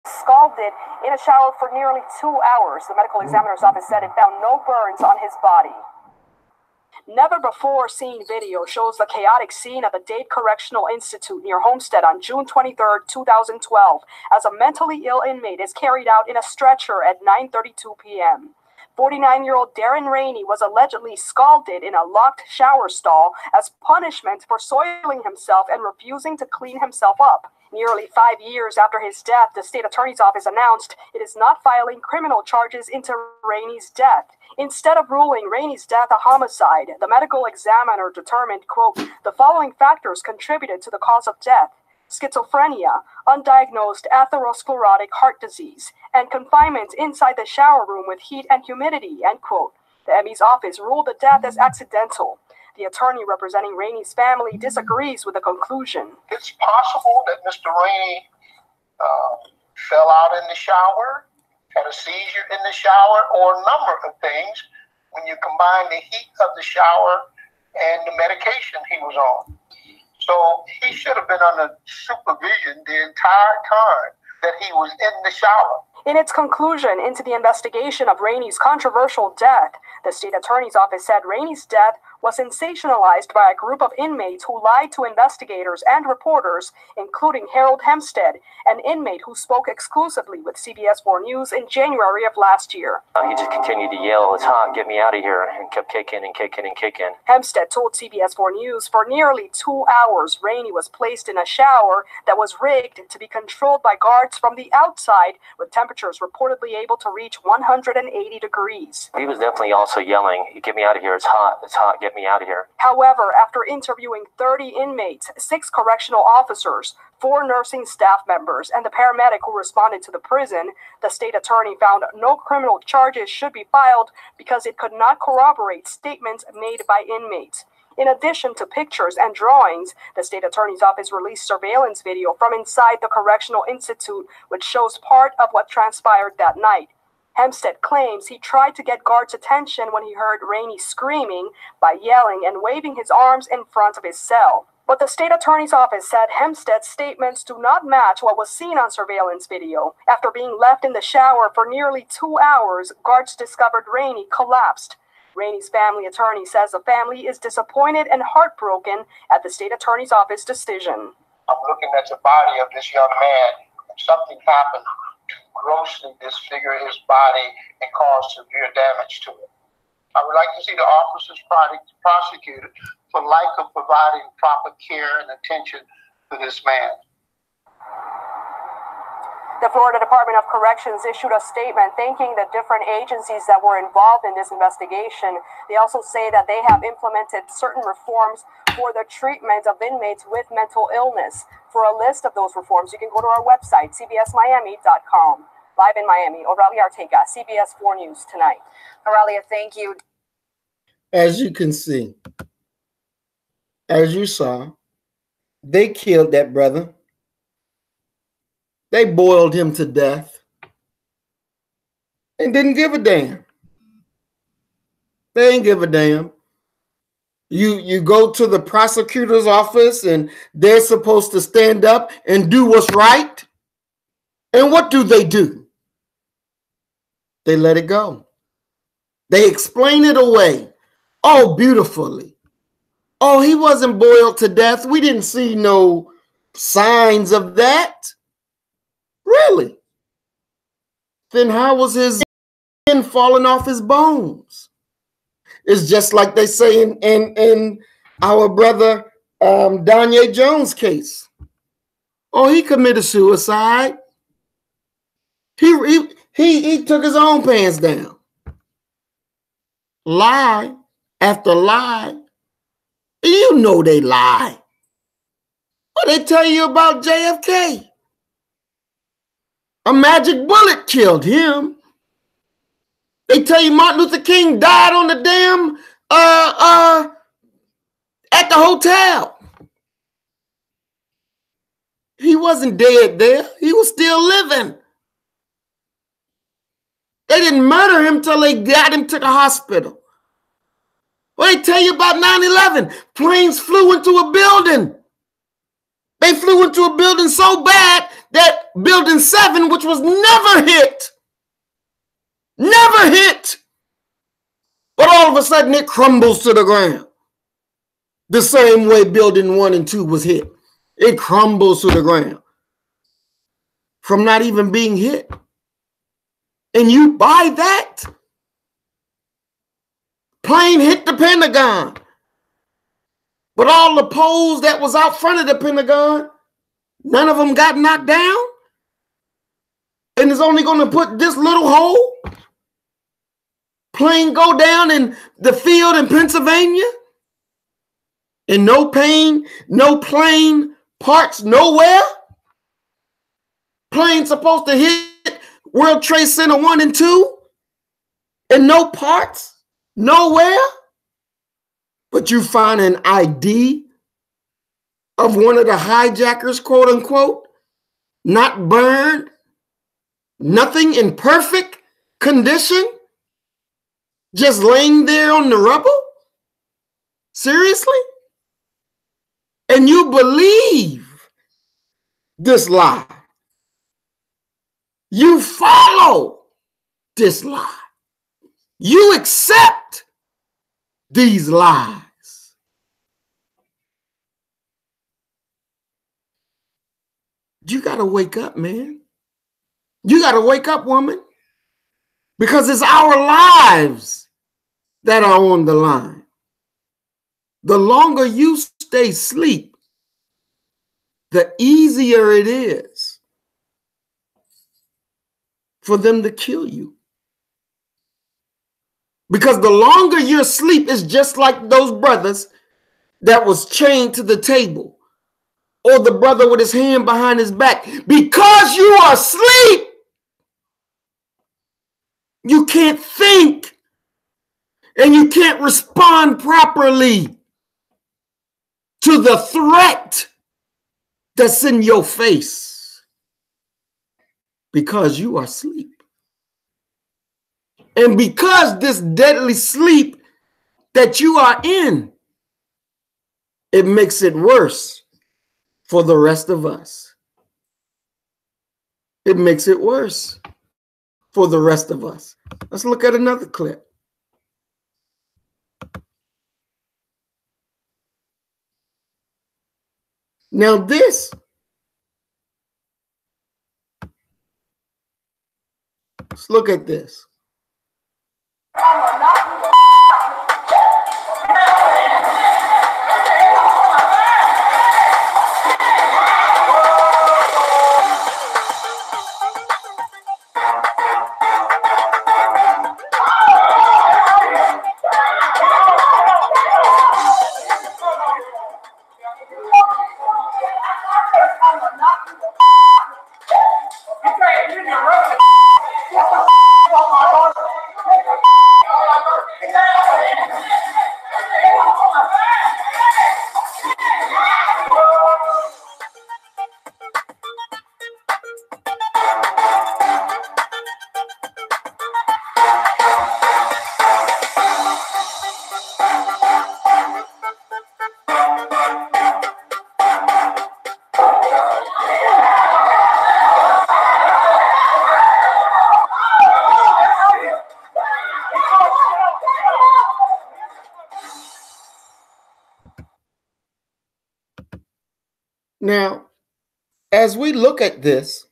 scalded in a shower for nearly 2 hours, the medical examiner's office said it found no burns on his body. Never before seen video shows the chaotic scene at the Dade Correctional Institute near Homestead on June 23, 2012, as a mentally ill inmate is carried out in a stretcher at 9:32 p.m. 49-year-old Darren Rainey was allegedly scalded in a locked shower stall as punishment for soiling himself and refusing to clean himself up. Nearly 5 years after his death, the state attorney's office announced it is not filing criminal charges into Rainey's death. Instead of ruling Rainey's death a homicide, the medical examiner determined, quote, the following factors contributed to the cause of death: schizophrenia, undiagnosed atherosclerotic heart disease, and confinement inside the shower room with heat and humidity, end quote. The ME's office ruled the death as accidental. The attorney representing Rainey's family disagrees with the conclusion. It's possible that Mr. Rainey fell out in the shower, had a seizure in the shower, or a number of things when you combine the heat of the shower and the medication he was on. So he should have been under supervision the entire time that he was in the shower. In its conclusion into the investigation of Rainey's controversial death, the state attorney's office said Rainey's death was sensationalized by a group of inmates who lied to investigators and reporters, including Harold Hempstead, an inmate who spoke exclusively with CBS 4 News in January of last year. He just continued to yell, "It's hot, get me out of here," and kept kicking and kicking and kicking. Hempstead told CBS 4 News for nearly 2 hours Rainey was placed in a shower that was rigged to be controlled by guards from the outside, with temperatures reportedly able to reach 180 degrees. He was definitely also yelling, "Get me out of here, it's hot, get me out of here." However, after interviewing 30 inmates, 6 correctional officers, 4 nursing staff members, and the paramedic who responded to the prison, the state attorney found no criminal charges should be filed because it could not corroborate statements made by inmates. In addition to pictures and drawings, the state attorney's office released surveillance video from inside the Correctional Institute, which shows part of what transpired that night. Hempstead claims he tried to get guards' attention when he heard Rainey screaming by yelling and waving his arms in front of his cell. But the state attorney's office said Hempstead's statements do not match what was seen on surveillance video. After being left in the shower for nearly 2 hours, guards discovered Rainey collapsed. Rainey's family attorney says the family is disappointed and heartbroken at the state attorney's office decision. I'm looking at the body of this young man. Something happened to grossly disfigure his body and cause severe damage to it. I would like to see the officers prosecuted for lack of providing proper care and attention to this man. The Florida Department of Corrections issued a statement thanking the different agencies that were involved in this investigation. They also say that they have implemented certain reforms for the treatment of inmates with mental illness. For a list of those reforms, you can go to our website, cbsmiami.com. Live in Miami, Auralia Ortega, CBS 4 News tonight. Auralia, thank you. As you can see, as you saw, they killed that brother. They boiled him to death. and didn't give a damn. They ain't give a damn. You go to the prosecutor's office and they're supposed to stand up and do what's right. And what do? They let it go. They explain it away. Oh, beautifully. Oh, he wasn't boiled to death. We didn't see no signs of that. Really? Then how was his skin falling off his bones? It's just like they say in our brother Danye Jones' case. Oh, he committed suicide. He took his own pants down. Lie after lie. You know they lie. What they tell you about JFK? A magic bullet killed him. They tell you Martin Luther King died on the damn at the hotel. He wasn't dead there. He was still living. They didn't murder him till they got him to the hospital. What they tell you about 9/11? Planes flew into a building. They flew into a building so bad that building 7, which was never hit, but all of a sudden it crumbles to the ground. The same way building 1 and 2 was hit. It crumbles to the ground from not even being hit. And you buy that? Plane hit the Pentagon. But all the poles that was out front of the Pentagon, none of them got knocked down? And it's only going to put this little hole? Plane go down in the field in Pennsylvania? And no pain, no plane parts nowhere? Plane supposed to hit World Trade Center 1 and 2? And no parts? Nowhere? But you find an ID of one of the hijackers, quote unquote, not burned, nothing, in perfect condition, just laying there on the rubble? Seriously? And you believe this lie. You follow this lie. You accept these lies. You got to wake up, man. You got to wake up, woman. Because it's our lives that are on the line. The longer you stay asleep, the easier it is for them to kill you. Because the longer you're asleep, is just like those brothers that was chained to the table, or the brother with his hand behind his back. Because you are asleep, you can't think and you can't respond properly to the threat that's in your face, because you are asleep. And because this deadly sleep that you are in, it makes it worse for the rest of us. It makes it worse for the rest of us. Let's look at another clip. Now this, let's look at this. Now, as we look at this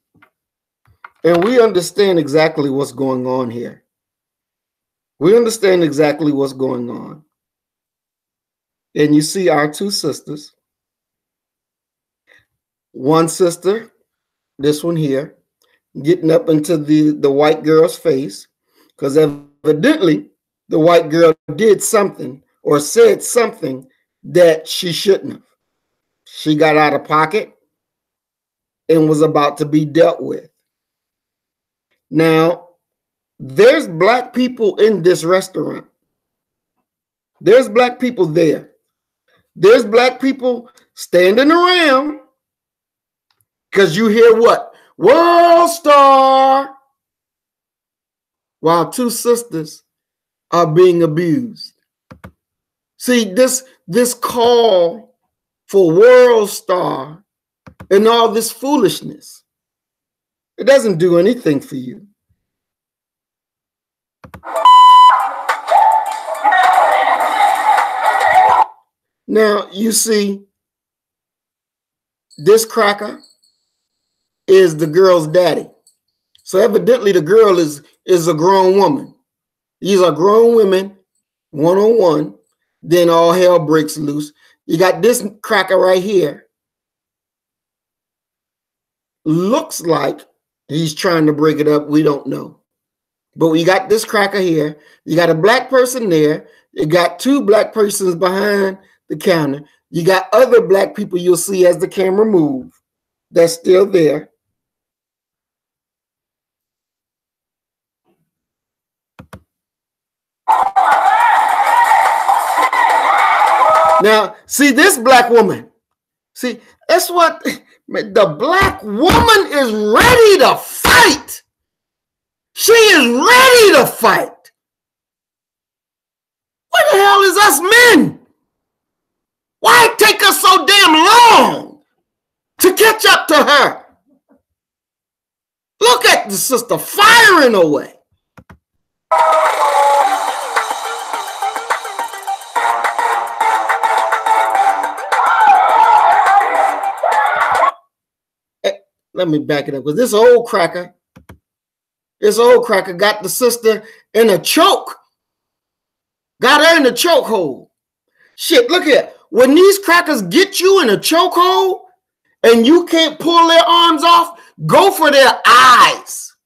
and we understand exactly what's going on here, we understand exactly what's going on. And you see our two sisters. One sister, this one here, getting up into the white girl's face, because evidently the white girl did something or said something that she shouldn't have. She got out of pocket and was about to be dealt with. Now, there's black people in this restaurant. There's black people there. There's black people standing around because you hear what? World Star! While two sisters are being abused. See, this call for World Star and all this foolishness, it doesn't do anything for you. Now, you see, this cracker is the girl's daddy. So evidently the girl is a grown woman. These are grown women, one-on-one. Then all hell breaks loose. You got this cracker right here. Looks like he's trying to break it up. We don't know. But we got this cracker here. You got a black person there. You got two black persons behind the counter. You got other black people you'll see as the camera moves. That's still there. Now, see this black woman. See, that's what the black woman is ready to fight. She is ready to fight. What the hell is us men? Why it take us so damn long to catch up to her? Look at the sister firing away. Let me back it up, because this old cracker got the sister in a choke. Got her in a chokehold. Shit, look here. When these crackers get you in a chokehold and you can't pull their arms off, go for their eyes.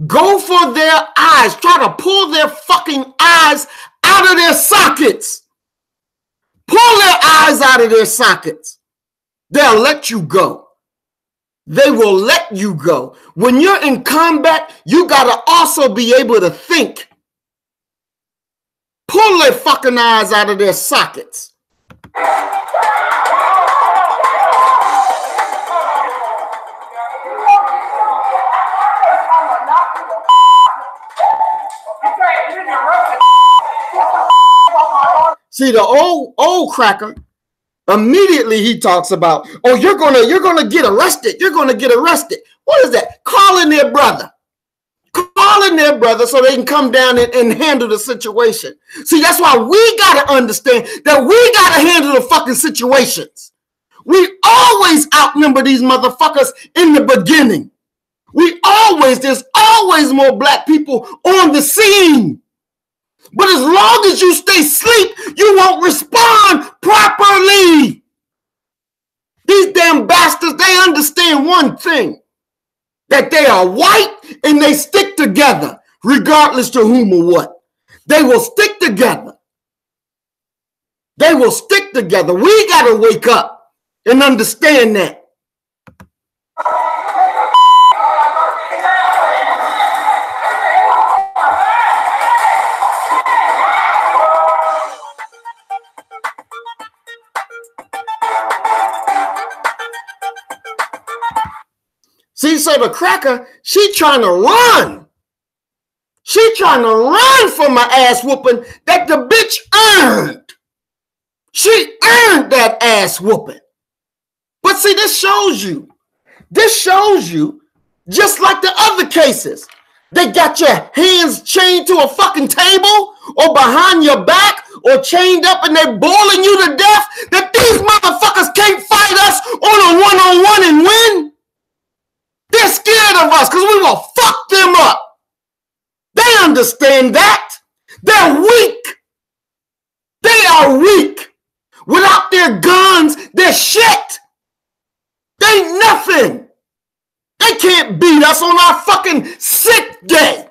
Go for their eyes. Try to pull their fucking eyes out of their sockets. Pull their eyes out of their sockets. They'll let you go. They will let you go. When you're in combat, you got to also be able to think. Pull their fucking eyes out of their sockets. See, the old cracker, immediately he talks about, oh, you're gonna get arrested. You're gonna get arrested. What is that? Calling their brother. Calling their brother so they can come down and handle the situation. See, that's why we gotta understand that we gotta handle the fucking situations. We always outnumber these motherfuckers in the beginning. There's always more black people on the scene. But as long as you stay asleep, you won't respond properly. These damn bastards, they understand one thing, that they are white and they stick together, regardless to whom or what. They will stick together. They will stick together. We got to wake up and understand that. See, so the cracker, she trying to run. She trying to run from my ass whooping that the bitch earned. She earned that ass whooping. But see, this shows you, just like the other cases, They got your hands chained to a fucking table or behind your back or chained up and they're boiling you to death, that these motherfuckers can't fight us on a one-on-one and win? They're scared of us because we will fuck them up. They understand that. They're weak. They are weak. Without their guns, they're shit. They ain't nothing. They can't beat us on our fucking sick day.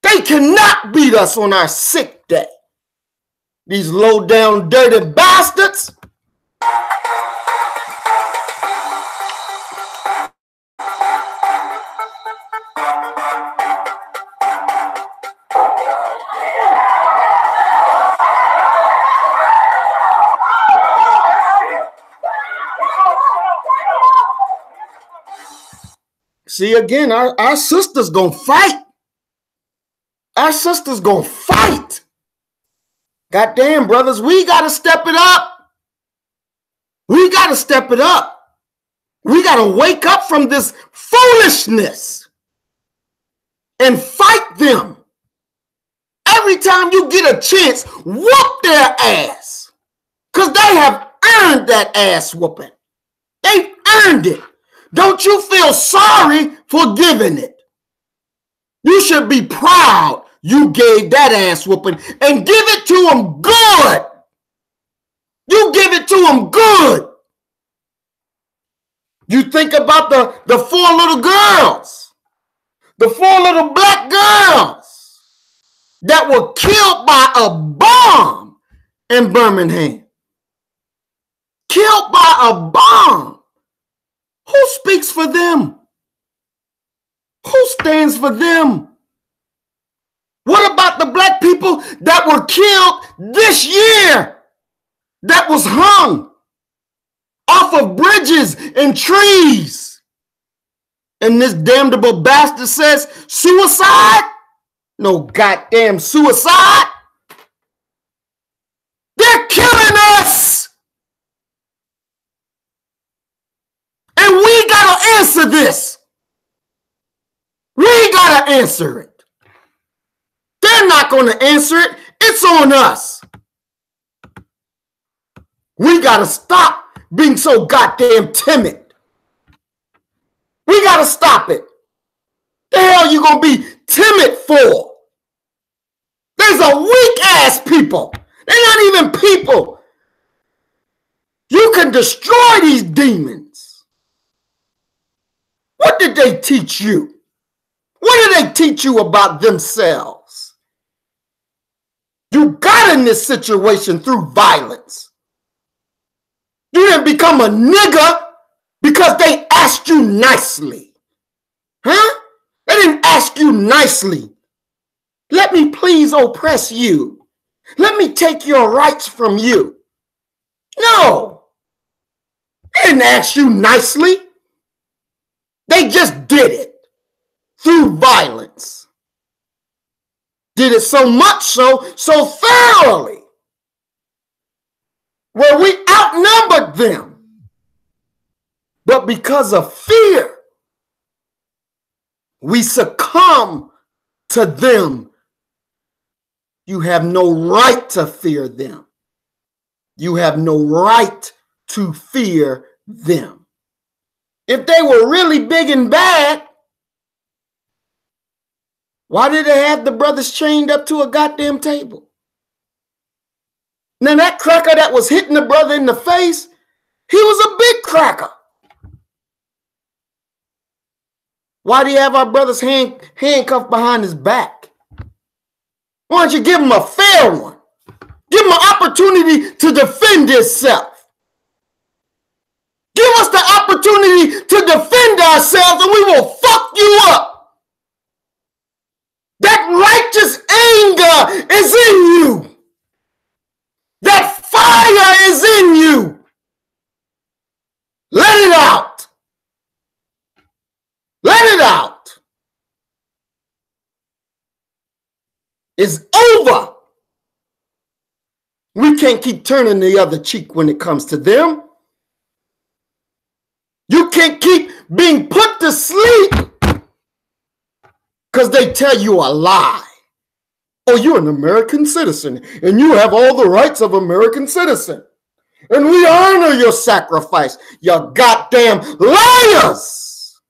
They cannot beat us on our sick day. These low-down, dirty bastards. See, again, our sisters gonna fight. Our sisters gonna fight. Goddamn, brothers, we gotta step it up. We gotta step it up. We gotta wake up from this foolishness and fight them. Every time you get a chance, whoop their ass. Because they have earned that ass whooping. They've earned it. Don't you feel sorry for giving it? You should be proud you gave that ass whooping and give it to them good. You give it to them good. You think about the 4 little girls, the 4 little black girls that were killed by a bomb in Birmingham. Killed by a bomb. Who speaks for them? Who stands for them? What about the black people that were killed this year, that was hung off of bridges and trees? And this damnable bastard says suicide? No goddamn suicide. They're killing us. And we gotta answer this. We gotta answer it. They're not gonna answer it. It's on us. We gotta stop being so goddamn timid. We gotta stop it. The hell you gonna be timid for? There's a weak ass people. They're not even people. You can destroy these demons. What did they teach you? What did they teach you about themselves? You got in this situation through violence. You didn't become a nigger because they asked you nicely. Huh? They didn't ask you nicely. Let me please oppress you. Let me take your rights from you. No. They didn't ask you nicely. They just did it through violence. Did it so much so thoroughly, where we outnumbered them. But because of fear, we succumb to them. You have no right to fear them. You have no right to fear them. If they were really big and bad, why did they have the brothers chained up to a goddamn table? Now that cracker that was hitting the brother in the face, he was a big cracker. Why do you have our brother's handcuffed behind his back? Why don't you give him a fair one? Give him an opportunity to defend himself. Give us the opportunity to defend ourselves and we will fuck you up. That righteous anger is in you. That fire is in you. Let it out. Let it out. It's over. We can't keep turning the other cheek when it comes to them. You can't keep being put to sleep because they tell you a lie. Oh, you're an American citizen and you have all the rights of American citizen. And we honor your sacrifice. You goddamn liars.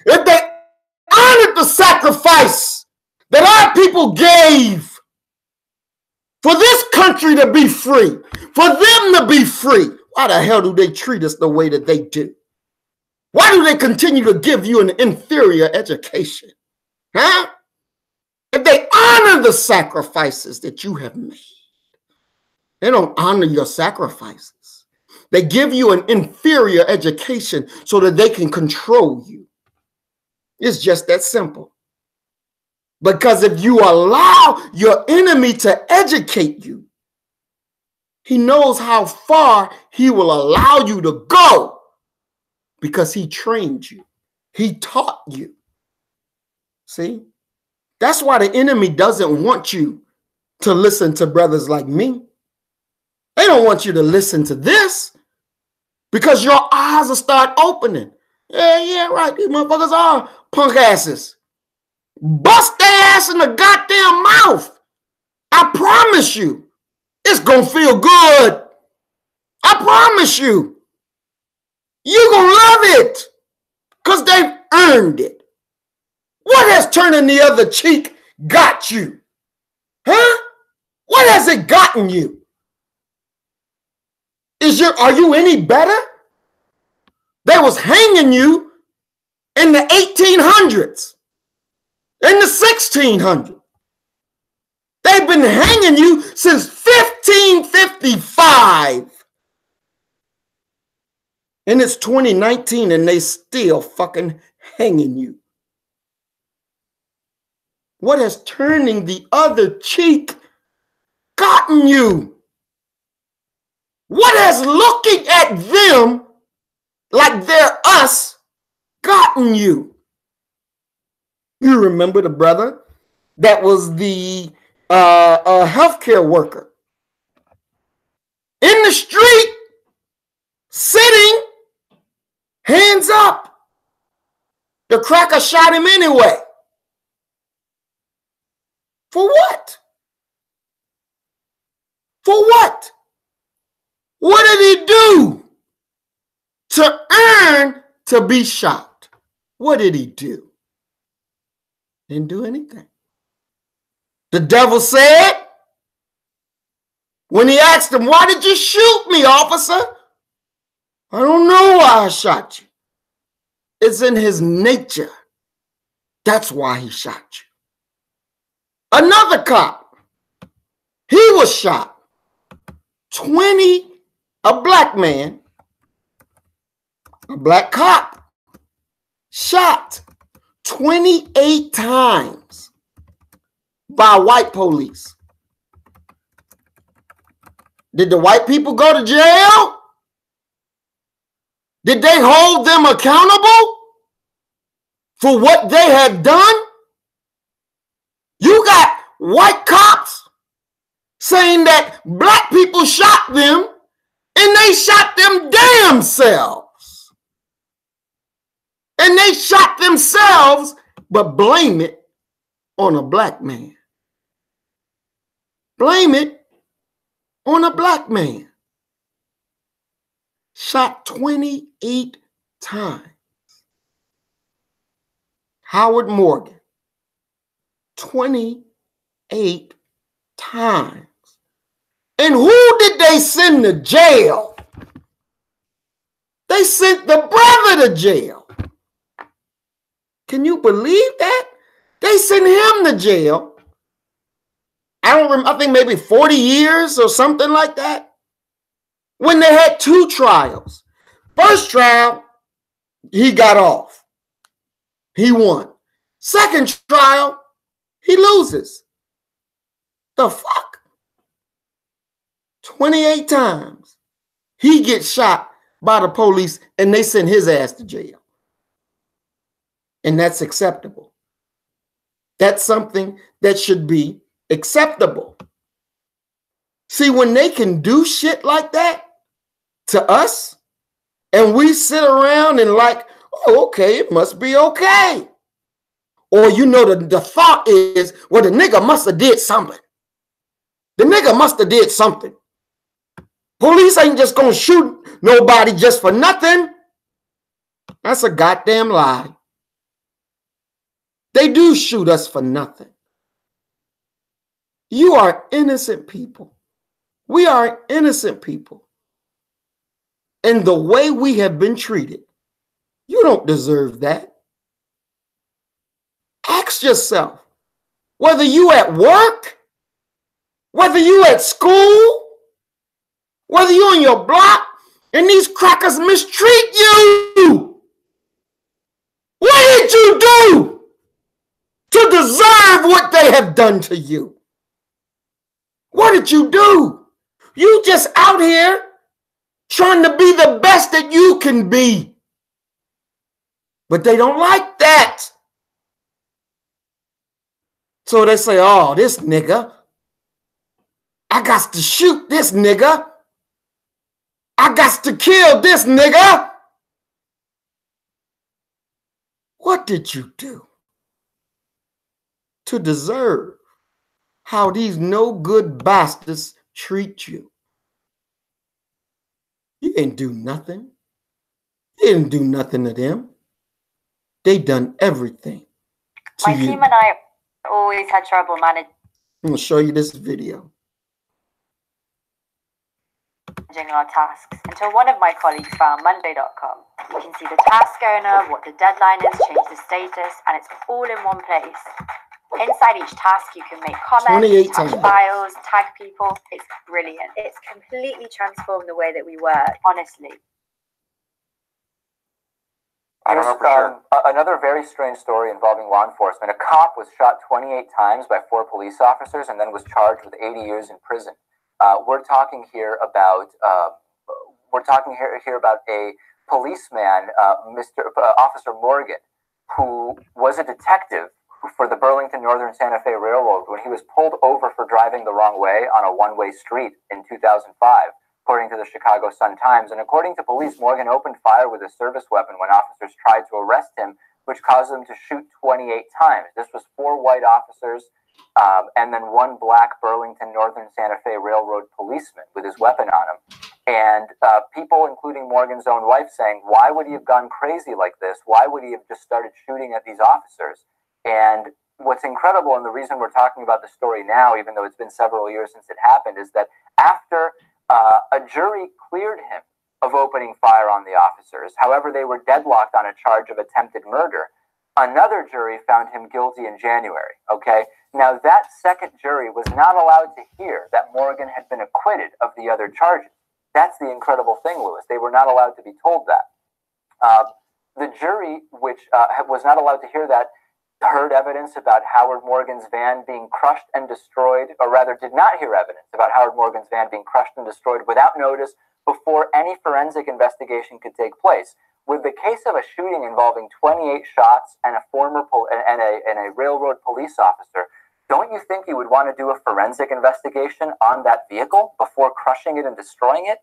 If they honored the sacrifice that our people gave for this country to be free, for them to be free, why the hell do they treat us the way that they do? Why do they continue to give you an inferior education? Huh? If they honor the sacrifices that you have made, they don't honor your sacrifices. They give you an inferior education so that they can control you. It's just that simple. Because if you allow your enemy to educate you, he knows how far he will allow you to go because he trained you. He taught you. See? That's why the enemy doesn't want you to listen to brothers like me. They don't want you to listen to this because your eyes will start opening. Yeah, right. These motherfuckers are punk asses. Bust their ass in the goddamn mouth. I promise you, it's gonna feel good. I promise you. You're gonna love it because they've earned it. What has turning the other cheek got you? Huh? What has it gotten you? Are you any better? They was hanging you in the 1800s, in the 1600s. They've been hanging you since 1555. And it's 2019 and they still fucking hanging you. What has turning the other cheek gotten you? What has looking at them like they're us gotten you? You remember the brother that was the healthcare worker in the street, sitting, hands up. The cracker shot him anyway. For what? For what? What did he do to earn to be shot? What did he do? Didn't do anything. The devil said, when he asked him, why did you shoot me, officer? I don't know why I shot you. It's in his nature. That's why he shot you. Another cop, he was shot. A black man, a black cop, shot 28 times by white police. Did the white people go to jail? Did they hold them accountable for what they had done? You got white cops saying that black people shot them and they shot them damn selves. And they shot themselves, but blame it on a black man. Blame it on a black man. Shot 28 times. Howard Morgan, 28 times. And who did they send to jail? They sent the brother to jail. Can you believe that? They sent him to jail. I think maybe 40 years or something like that. When they had 2 trials. First trial, he got off. He won. Second trial, he loses. The fuck? 28 times. He gets shot by the police and they send his ass to jail. And that's acceptable. That's something that should be acceptable. See, when they can do shit like that to us, and we sit around and like, oh, okay, it must be okay. Or you know the thought is, well, the nigga must have did something. The nigga must have did something. Police ain't just gonna shoot nobody just for nothing. That's a goddamn lie. They do shoot us for nothing. You are innocent people. We are innocent people. And the way we have been treated, you don't deserve that. Ask yourself, whether you at work, whether you at school, whether you on your block, and these crackers mistreat you. What did you do to deserve what they have done to you? What did you do? You just out here trying to be the best that you can be. But they don't like that. So they say, oh, this nigga, I got to shoot this nigga. I got to kill this nigga. What did you do to deserve how these no good bastards treat you? You didn't do nothing. You didn't do nothing to them. They done everything to you. My team and I always had trouble managing I'm going to show you this video. our tasks until one of my colleagues found Monday.com. You can see the task owner, what the deadline is, change the status, and it's all in one place. Inside each task, you can make comments, touch files, tag people. It's brilliant. It's completely transformed the way that we work, honestly. I don't know for sure. Another very strange story involving law enforcement. A cop was shot 28 times by 4 police officers and then was charged with 80 years in prison. We're talking here about a policeman, Officer Morgan, who was a detective for the Burlington Northern Santa Fe Railroad when he was pulled over for driving the wrong way on a one-way street in 2005, according to the Chicago Sun-Times. And according to police, Morgan opened fire with a service weapon when officers tried to arrest him, which caused them to shoot 28 times. This was 4 white officers and then 1 black Burlington Northern Santa Fe Railroad policeman with his weapon on him. And people, including Morgan's own wife, saying, why would he have gone crazy like this? Why would he have just started shooting at these officers? And what's incredible, and the reason we're talking about the story now, even though it's been several years since it happened, is that after a jury cleared him of opening fire on the officers, however, they were deadlocked on a charge of attempted murder, another jury found him guilty in January, okay? Now, that second jury was not allowed to hear that Morgan had been acquitted of the other charges. That's the incredible thing, Lewis. They were not allowed to be told that. The jury, which was not allowed to hear that, heard evidence about Howard Morgan's van being crushed and destroyed, or rather did not hear evidence about Howard Morgan's van being crushed and destroyed without notice before any forensic investigation could take place. With the case of a shooting involving 28 shots and a railroad police officer, don't you think you would want to do a forensic investigation on that vehicle before crushing it and destroying it?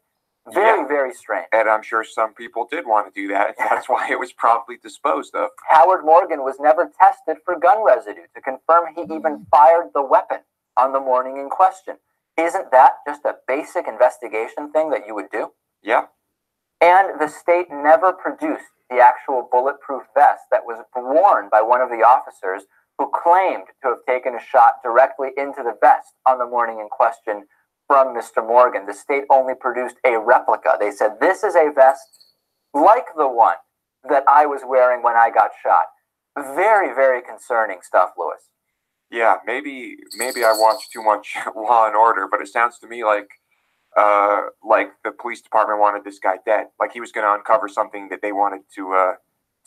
Very, very strange. And I'm sure some people did want to do that. And that's why it was promptly disposed of. Howard Morgan was never tested for gun residue to confirm he even fired the weapon on the morning in question. Isn't that just a basic investigation thing that you would do? Yeah. And the state never produced the actual bulletproof vest that was worn by one of the officers who claimed to have taken a shot directly into the vest on the morning in question from Mr. Morgan. The state only produced a replica. They said, this is a vest like the one that I was wearing when I got shot. Very, very concerning stuff, Lewis. Yeah, maybe I watched too much Law and Order, but it sounds to me like the police department wanted this guy dead. Like he was going to uncover something that they wanted to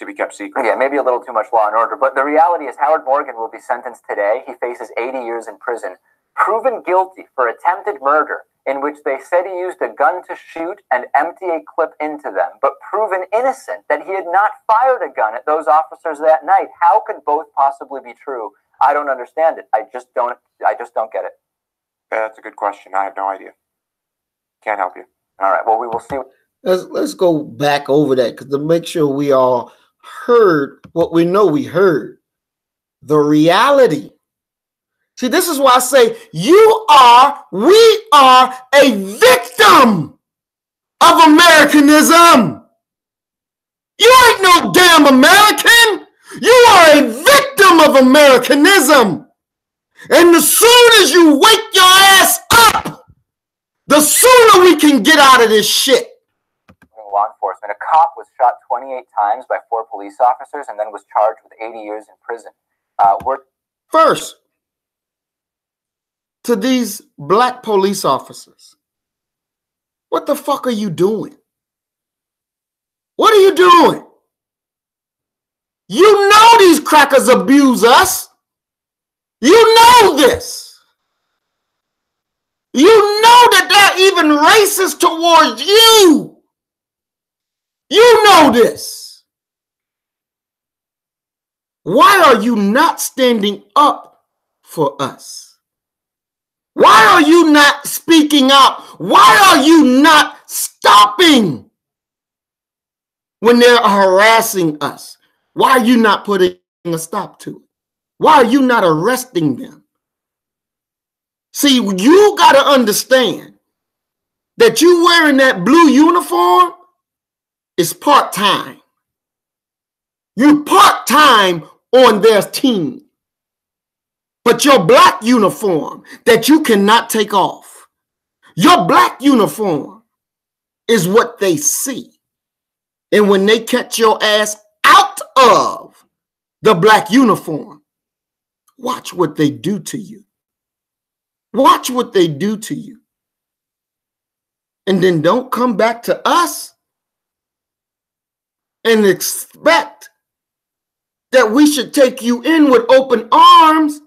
be kept secret. Yeah, maybe a little too much Law and Order. But the reality is Howard Morgan will be sentenced today. He faces 80 years in prison, proven guilty for attempted murder, in which they said he used a gun to shoot and empty a clip into them, but proven innocent that he had not fired a gun at those officers that night. How could both possibly be true? I don't understand it. I just don't get it. That's a good question. I have no idea. Can't help you. All right. Well, we will see. Let's go back over that to make sure we all heard what we know we heard. the reality. See, this is why I say we are a victim of Americanism. You ain't no damn American. You are a victim of Americanism. And the sooner as you wake your ass up, the sooner we can get out of this shit. Law enforcement. A cop was shot 28 times by 4 police officers and then was charged with 80 years in prison. First, to these black police officers, what the fuck are you doing? What are you doing? You know these crackers abuse us. You know this. You know that they're even racist towards you. You know this. Why are you not standing up for us? Why are you not speaking out? Why are you not stopping when they're harassing us? Why are you not putting a stop to it? Why are you not arresting them? See, you got to understand that you wearing that blue uniform is part-time. You're part-time on their team. But your black uniform that you cannot take off, your black uniform is what they see. And when they catch your ass out of the black uniform, watch what they do to you. Watch what they do to you. And then don't come back to us and expect that we should take you in with open arms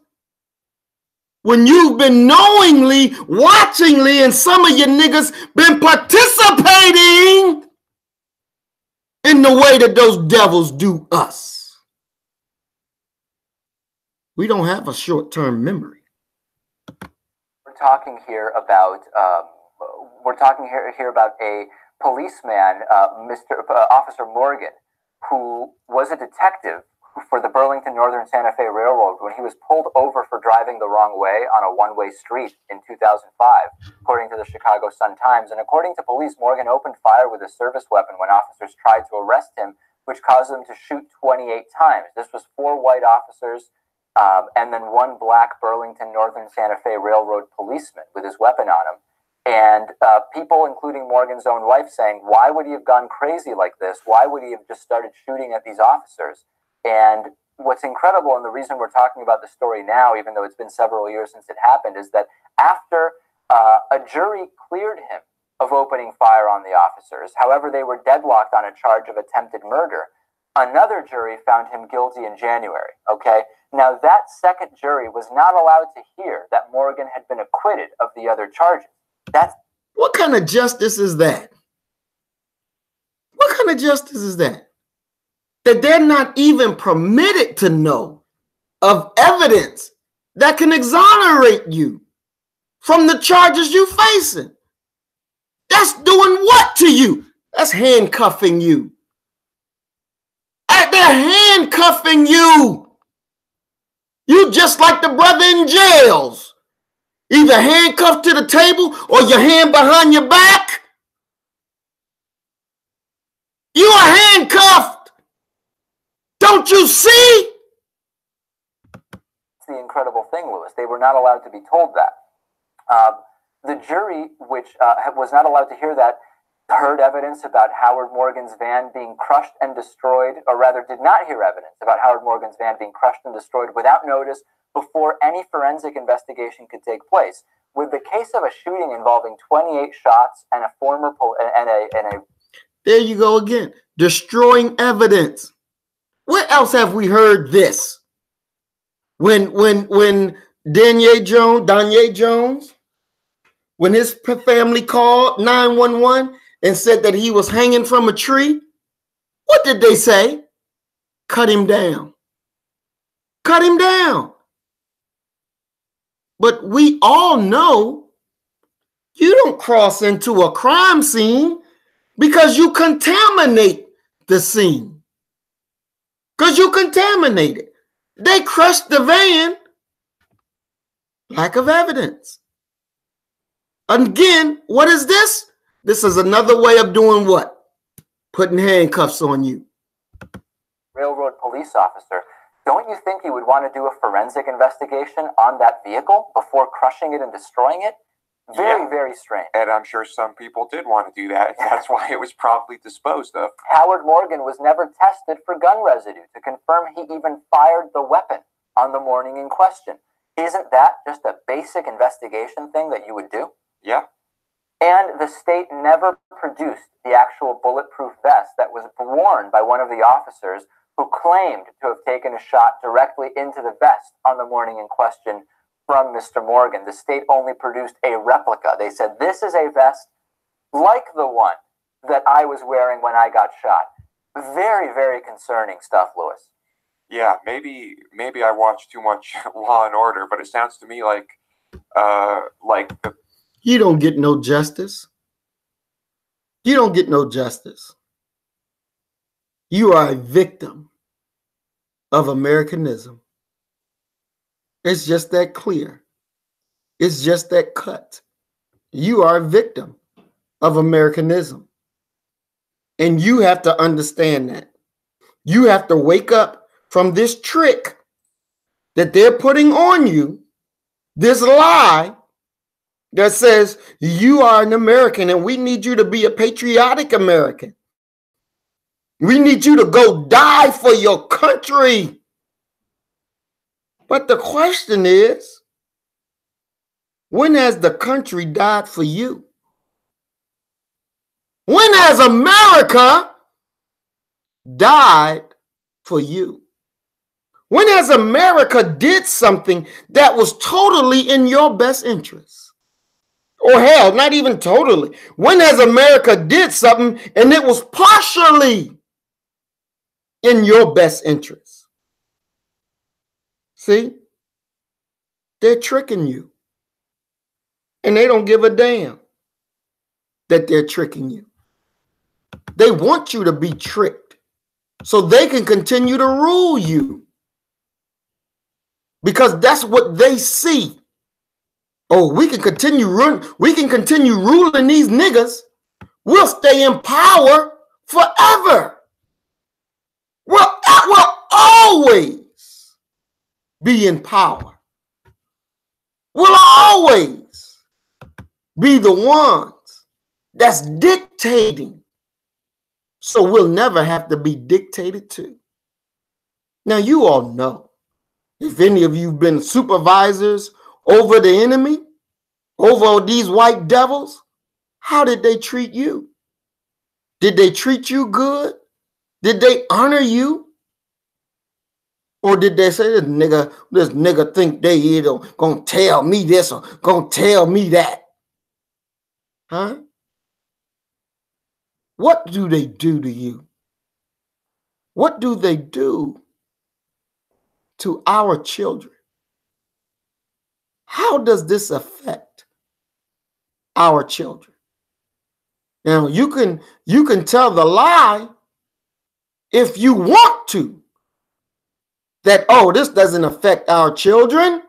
when you've been knowingly, watchingly, and some of your niggas been participating in the way that those devils do us. We don't have a short-term memory. We're talking here about a policeman, Officer Morgan, who was a detective for the Burlington Northern Santa Fe Railroad when he was pulled over for driving the wrong way on a one-way street in 2005, according to the Chicago Sun-Times. And according to police, Morgan opened fire with a service weapon when officers tried to arrest him, which caused them to shoot 28 times. This was 4 white officers and then 1 black Burlington Northern Santa Fe Railroad policeman with his weapon on him. And people, including Morgan's own wife, saying, why would he have gone crazy like this? Why would he have just started shooting at these officers? And what's incredible, and the reason we're talking about the story now, even though it's been several years since it happened, is that after a jury cleared him of opening fire on the officers, however, they were deadlocked on a charge of attempted murder, another jury found him guilty in January, okay? Now, that second jury was not allowed to hear that Morgan had been acquitted of the other charges. What kind of justice is that? What kind of justice is that? That they're not even permitted to know of evidence that can exonerate you from the charges you're facing. That's doing what to you? That's handcuffing you. They're handcuffing you. You just like the brother in jails. Either handcuffed to the table or your hand behind your back. You are handcuffed. Don't you see? That's the incredible thing, Lewis. They were not allowed to be told that. The jury, which was not allowed to hear that, heard evidence about Howard Morgan's van being crushed and destroyed, or rather did not hear evidence about Howard Morgan's van being crushed and destroyed without notice before any forensic investigation could take place. With the case of a shooting involving 28 shots and a former There you go again. Destroying evidence. Where else have we heard this? When Danye Jones, when his family called 911 and said that he was hanging from a tree, what did they say? Cut him down. Cut him down. But we all know you don't cross into a crime scene because you contaminate the scene. Because you contaminate it. They crushed the van. Lack of evidence. Again, what is this? This is another way of doing what? Putting handcuffs on you. Railroad police officer, don't you think you would want to do a forensic investigation on that vehicle before crushing it and destroying it? Very strange. And I'm sure some people did want to do that. That's why it was promptly disposed of. Howard Morgan was never tested for gun residue to confirm he even fired the weapon on the morning in question. Isn't that just a basic investigation thing that you would do? Yeah. And the state never produced the actual bulletproof vest that was worn by one of the officers who claimed to have taken a shot directly into the vest on the morning in question from Mr. Morgan. The state only produced a replica. They said, this is a vest like the one that I was wearing when I got shot. Very concerning stuff, Lewis. Yeah, maybe I watch too much Law and Order, but it sounds to me like the... You don't get no justice. You don't get no justice. You are a victim of Americanism. It's just that clear. It's just that cut. You are a victim of Americanism. And you have to understand that. You have to wake up from this trick that they're putting on you, this lie that says you are an American and we need you to be a patriotic American. We need you to go die for your country. But the question is, when has the country died for you? When has America died for you? When has America did something that was totally in your best interest? Or hell, not even totally. When has America did something and it was partially in your best interest? See? They're tricking you. And they don't give a damn that they're tricking you. They want you to be tricked so they can continue to rule you. Because that's what they see. Oh, we can continue ruling these niggas. We'll stay in power forever. We'll always be in power. We'll always be the ones that's dictating. So we'll never have to be dictated to. Now, you all know, if any of you have been supervisors over the enemy, over these white devils, how did they treat you? Did they treat you good? Did they honor you? Or did they say, this nigga think they either gonna tell me this or gonna tell me that? Huh? What do they do to you? What do they do to our children? How does this affect our children? Now, you can tell the lie if you want to, that, oh, this doesn't affect our children.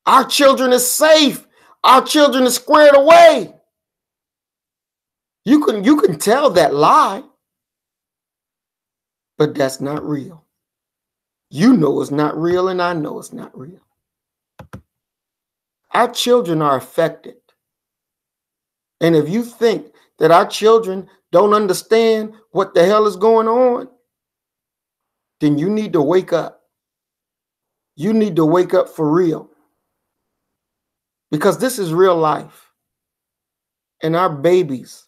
Our children is safe. Our children is squared away. You can tell that lie, but that's not real. You know it's not real, and I know it's not real. Our children are affected. And if you think that our children don't understand what the hell is going on, then you need to wake up. You need to wake up for real. Because this is real life. And our babies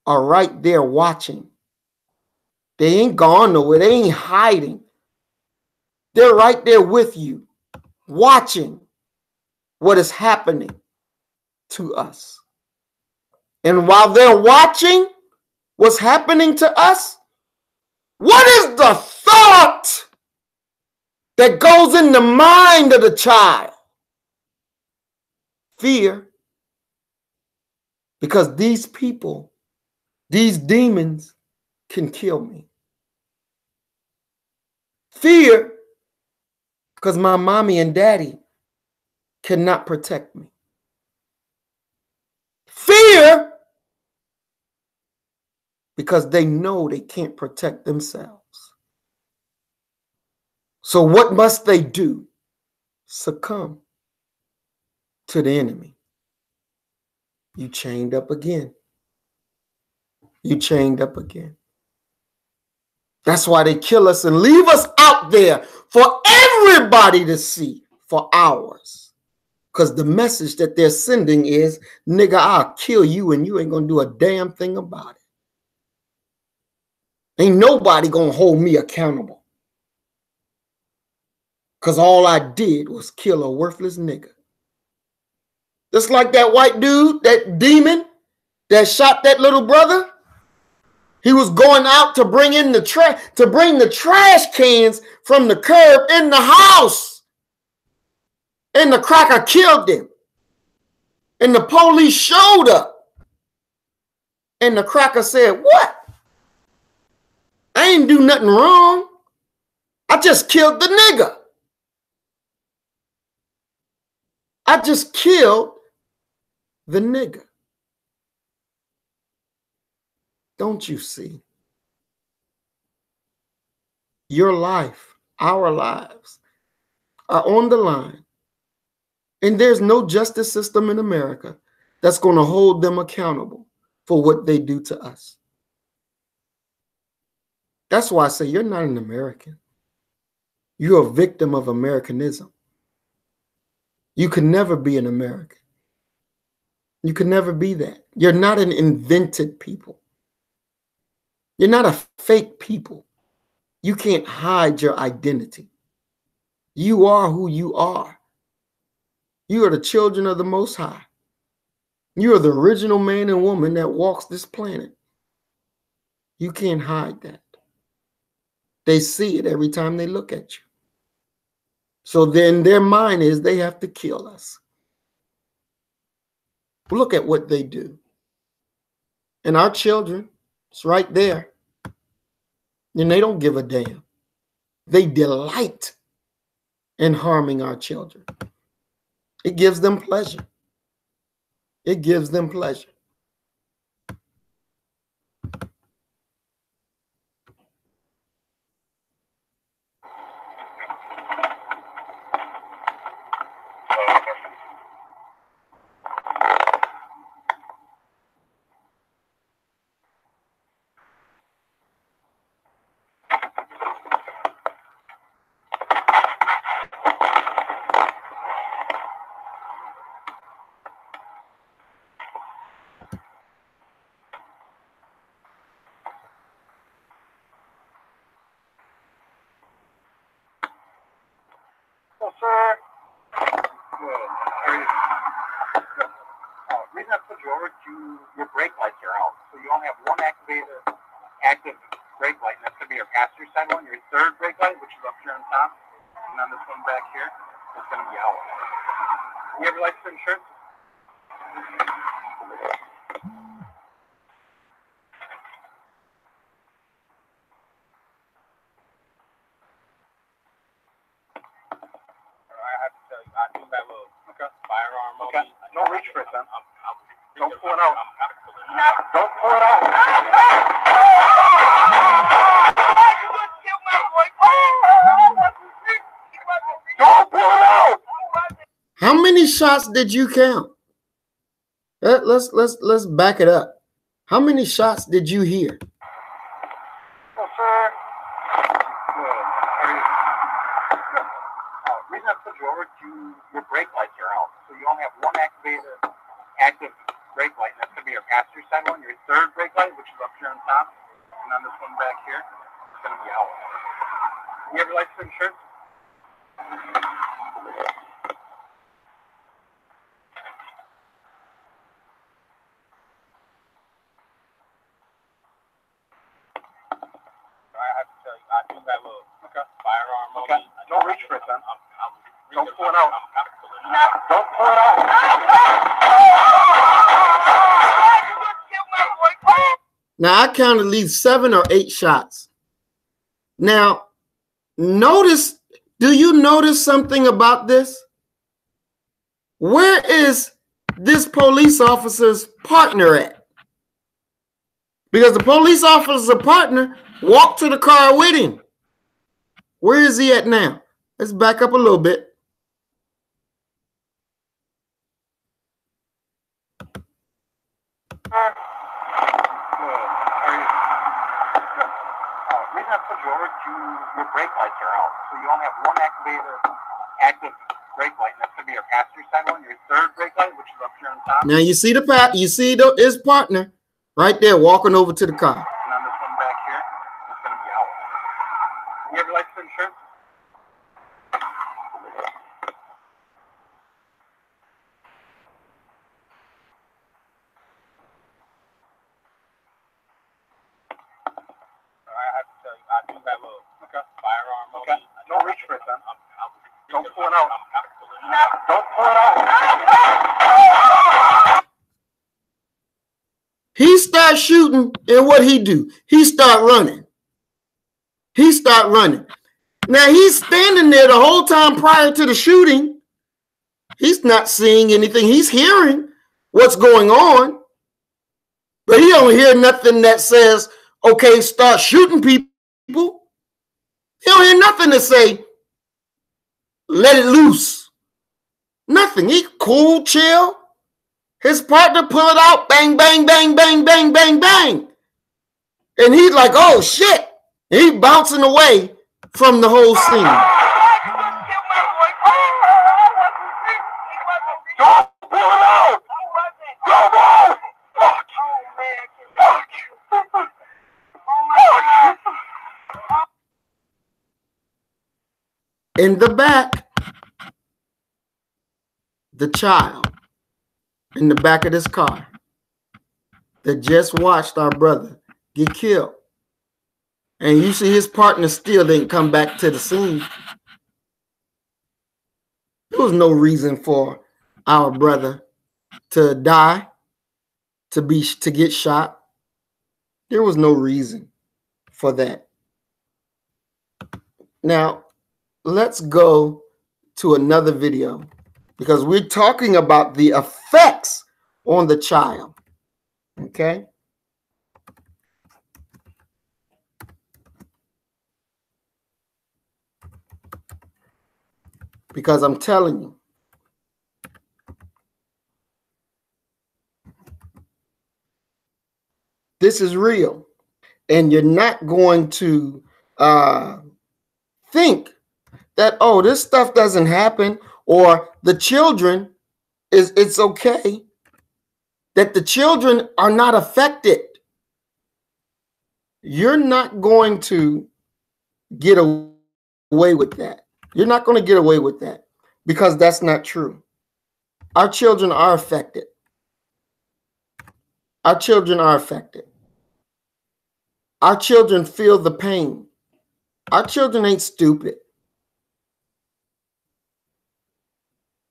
are right there watching. They ain't gone nowhere. They ain't hiding. They're right there with you, watching what is happening to us. And while they're watching what's happening to us, what is the thought that goes in the mind of the child? Fear. Because these people, these demons, can kill me. Fear, because my mommy and daddy cannot protect me. Fear, because they know they can't protect themselves. So what must they do? Succumb to the enemy. You chained up again. You chained up again. That's why they kill us and leave us out there for everybody to see for hours. Because the message that they're sending is, nigga, I'll kill you and you ain't going to do a damn thing about it. Ain't nobody going to hold me accountable. Because all I did was kill a worthless nigga. Just like that white dude, that demon that shot that little brother. He was going out to bring in the trash cans from the curb in the house. And the cracker killed him. And the police showed up. And the cracker said, what? I ain't do nothing wrong. I just killed the nigga. I just killed the nigga. Don't you see? Your life, our lives are on the line. And there's no justice system in America that's going to hold them accountable for what they do to us. That's why I say you're not an American. You're a victim of Americanism. You can never be an American. You can never be that. You're not an invented people. You're not a fake people. You can't hide your identity. You are who you are. You are the children of the Most High. You are the original man and woman that walks this planet. You can't hide that. They see it every time they look at you. So then their mind is they have to kill us. Look at what they do. And our children, it's right there. And they don't give a damn. They delight in harming our children. It gives them pleasure. It gives them pleasure. Reason I put you over to your brake lights are out, so you only have one active brake light, and that's going to be your passenger side one. Your third brake light, which is up here on top, and on this one back here, is going to be out. You have your lights for insurance? I have to tell you, I do have a firearm on me. Don't reach for it, son. Don't pull it out. Don't pull it out. Don't pull it out. How many shots did you count? Let's back it up. How many shots did you hear? Reason I put you over to your brake lights are out, so you only have one active brake light, and that's going to be your passenger side one. Your third brake light, which is up here on top, and on this one back here, is going to be out. You have your lights for insurance? I have to tell you, I do have a firearm on me. Don't reach for it, son. Don't pull it out. Don't pull it out. Now, I counted at least 7 or 8 shots. Now, Notice, do you notice something about this? Where is this police officer's partner at? Because the police officer's partner walked to the car with him. Where is he at now? Let's back up a little bit. Reason I put you over to your brake lights are out, so you only have one active brake light, and that's going to be your passenger side one. Your third brake light, which is up here on top. Now you see his partner right there walking over to the car. And on this one back here, it's going to be out. You have your license and insurance? Okay. Don't reach for it, then. Don't pull it out. Don't pull it out. He starts shooting, and what he do? He start running. Now he's standing there the whole time prior to the shooting. He's not seeing anything. He's hearing what's going on, but he don't hear nothing that says, okay, start shooting people. He don't hear nothing to say, let it loose. Nothing. He cool, chill. His partner pull it out, bang, bang, bang, bang, bang, bang, bang. And he's like, oh, shit. He bouncing away from the whole scene. Don't pull it out. Don't. In the back, the child in the back of this car that just watched our brother get killed. And you see his partner still didn't come back to the scene. There was no reason for our brother to die, to get shot. There was no reason for that. Now, let's go to another video because we're talking about the effects on the child. Okay? Because I'm telling you, this is real. And you're not going to think that, oh, this stuff doesn't happen, or the children, it's okay, that the children are not affected. You're not going to get away with that. You're not going to get away with that because that's not true. Our children are affected. Our children are affected. Our children feel the pain. Our children ain't stupid.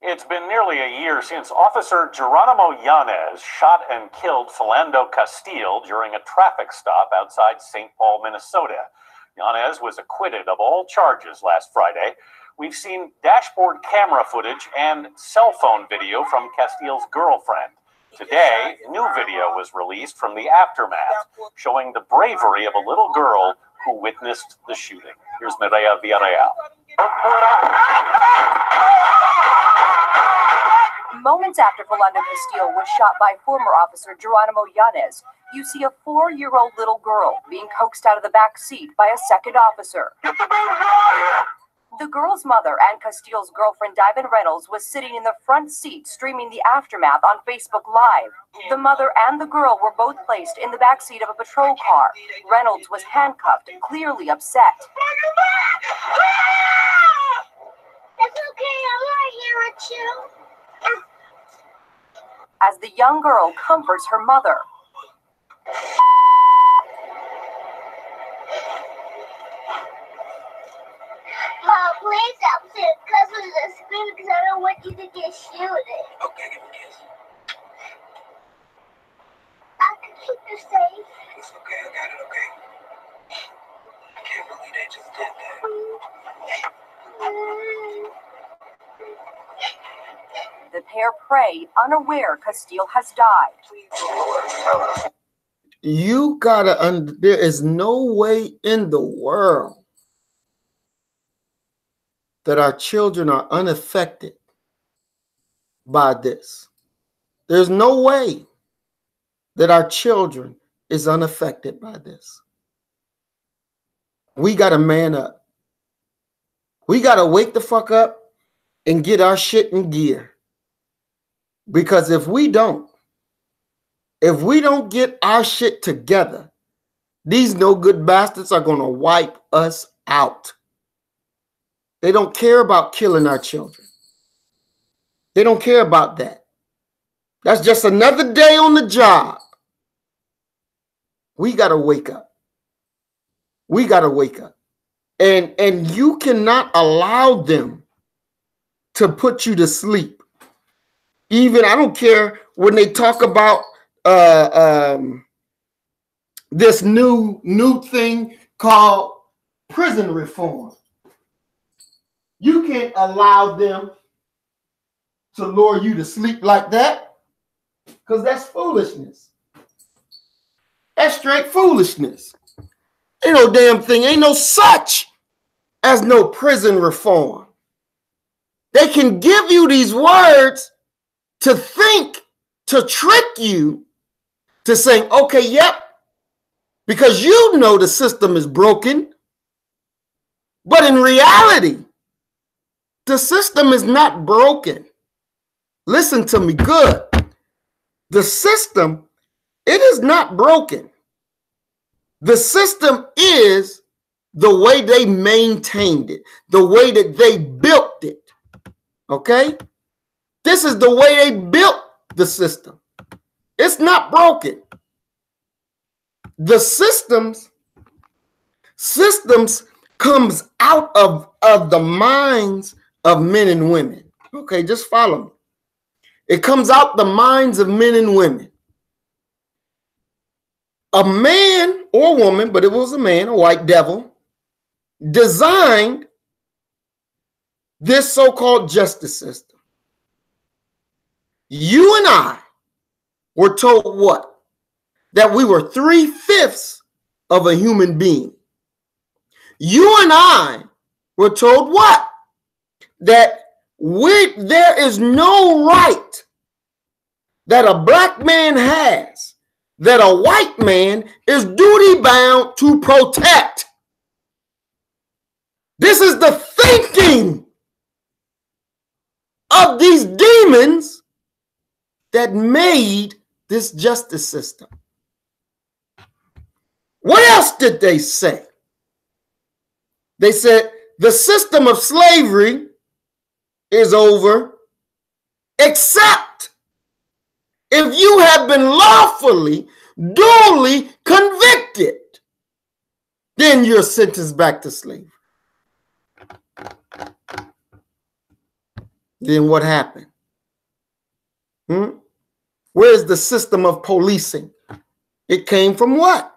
It's been nearly a year since Officer Geronimo Yanez shot and killed Philando Castile during a traffic stop outside St. Paul, Minnesota. Yanez was acquitted of all charges last Friday. We've seen dashboard camera footage and cell phone video from Castile's girlfriend. Today, new video was released from the aftermath, showing the bravery of a little girl who witnessed the shooting. Here's Mireya Villarreal. Moments after Philando Castile was shot by former officer Geronimo Yanez, you see a 4-year-old little girl being coaxed out of the back seat by a second officer. The girl's mother and Castile's girlfriend Darren Reynolds was sitting in the front seat streaming the aftermath on Facebook Live. The mother and the girl were both placed in the back seat of a patrol car. Reynolds was handcuffed, clearly upset. It's okay, I'm right here with you. As the young girl comforts her mother. Mom, please help me because of the screen because I don't want you to get shooted. Okay, give me a kiss. I can keep you safe. It's okay, I got it, okay? I can't believe they just did that. pair prayed, unaware Castile has died. You gotta, there is no way in the world that our children are unaffected by this. There's no way that our children is unaffected by this. We got to man up. We got to wake the fuck up and get our shit in gear. Because if we don't get our shit together, these no good bastards are going to wipe us out. They don't care about killing our children. They don't care about that. That's just another day on the job. We got to wake up. We got to wake up. And you cannot allow them to put you to sleep. Even, I don't care when they talk about this new thing called prison reform. You can't allow them to lure you to sleep like that, because that's foolishness. That's straight foolishness. Ain't no damn thing, ain't no such as no prison reform. They can give you these words to think, to trick you to saying, okay, yep, because you know the system is broken. But in reality, the system is not broken. Listen to me good. The system, it is not broken. The system is the way they maintained it, the way that they built it. Okay? This is the way they built the system. It's not broken. The systems comes out of the minds of men and women. Okay, just follow me. It comes out the minds of men and women. A man or woman, but it was a man, a white devil, designed this so-called justice system. You and I were told what? That we were 3/5 of a human being. You and I were told what? That there is no right that a black man has that a white man is duty bound to protect. This is the thinking of these demons that made this justice system. What else did they say? They said the system of slavery is over, except if you have been lawfully, duly convicted, then you're sentenced back to slavery. Then what happened? Where's the system of policing? It came from what?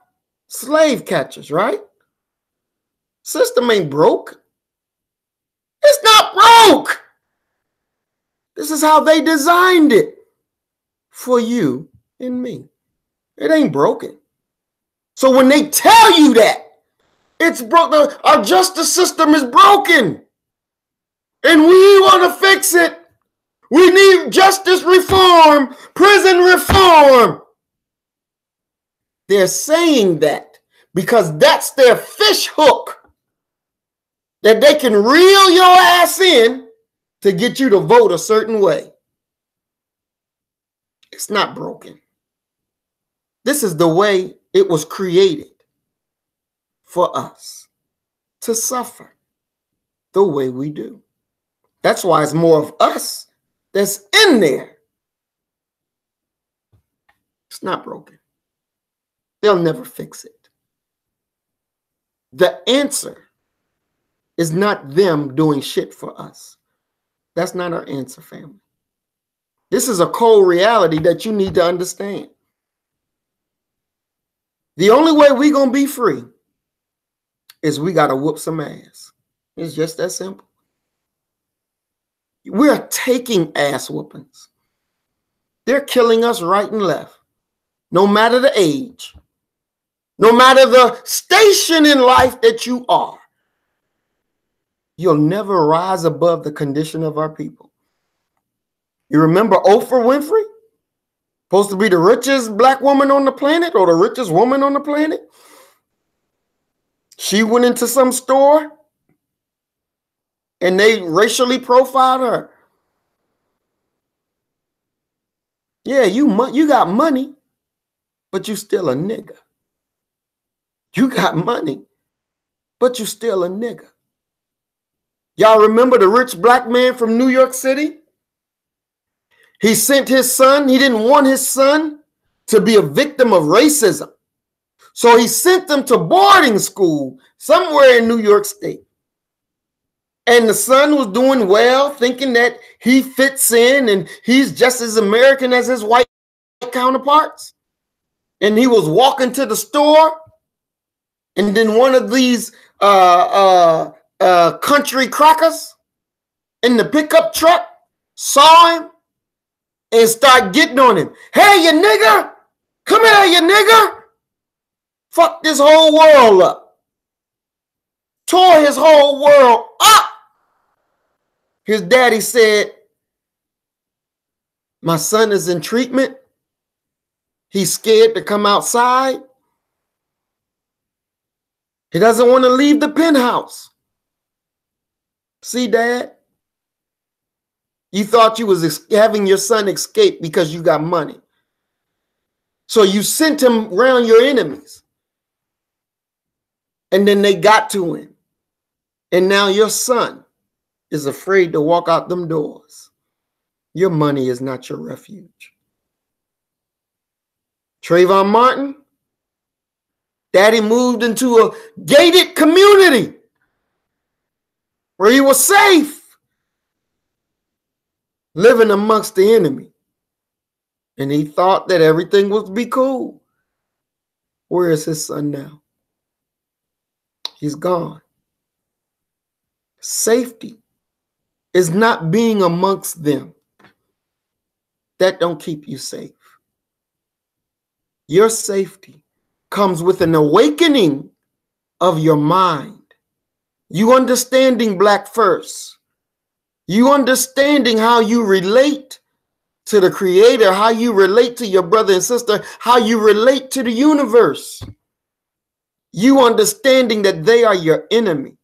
Slave catchers, right? System ain't broke. It's not broke. This is how they designed it for you and me. It ain't broken. So when they tell you that it's broken, our justice system is broken and we want to fix it. We need justice reform, prison reform. They're saying that because that's their fish hook that they can reel your ass in to get you to vote a certain way. It's not broken. This is the way it was created for us to suffer the way we do. That's why it's more of us that's in there. It's not broken. They'll never fix it. The answer is not them doing shit for us. That's not our answer, family. This is a cold reality that you need to understand. The only way we're going to be free is we got to whoop some ass. It's just that simple. We're taking ass whoopings. They're killing us right and left, no matter the age, no matter the station in life that you are. You'll never rise above the condition of our people. You remember Oprah Winfrey? Supposed to be the richest black woman on the planet or the richest woman on the planet. She went into some store and they racially profiled her. Yeah, you got money, but you still a nigga. You got money, but you still a nigga. Y'all remember the rich black man from New York City? He sent his son. He didn't want his son to be a victim of racism. So he sent them to boarding school somewhere in New York State. And the son was doing well, thinking that he fits in and he's just as American as his white counterparts. And he was walking to the store, and then one of these country crackers in the pickup truck saw him and started getting on him. Hey, you nigger! Come here, you nigger! Fuck this whole world up. Tore his whole world up. His daddy said, my son is in treatment. He's scared to come outside. He doesn't want to leave the penthouse. See, Dad? You thought you was having your son escape because you got money. So you sent him around your enemies. And then they got to him. And now your son is afraid to walk out them doors. Your money is not your refuge. Trayvon Martin, Daddy moved into a gated community where he was safe, living amongst the enemy. And he thought that everything would be cool. Where is his son now? He's gone. Safety is not being amongst them. That don't keep you safe. Your safety comes with an awakening of your mind. You understanding black first. You understanding how you relate to the Creator, how you relate to your brother and sister, how you relate to the universe. You understanding that they are your enemy.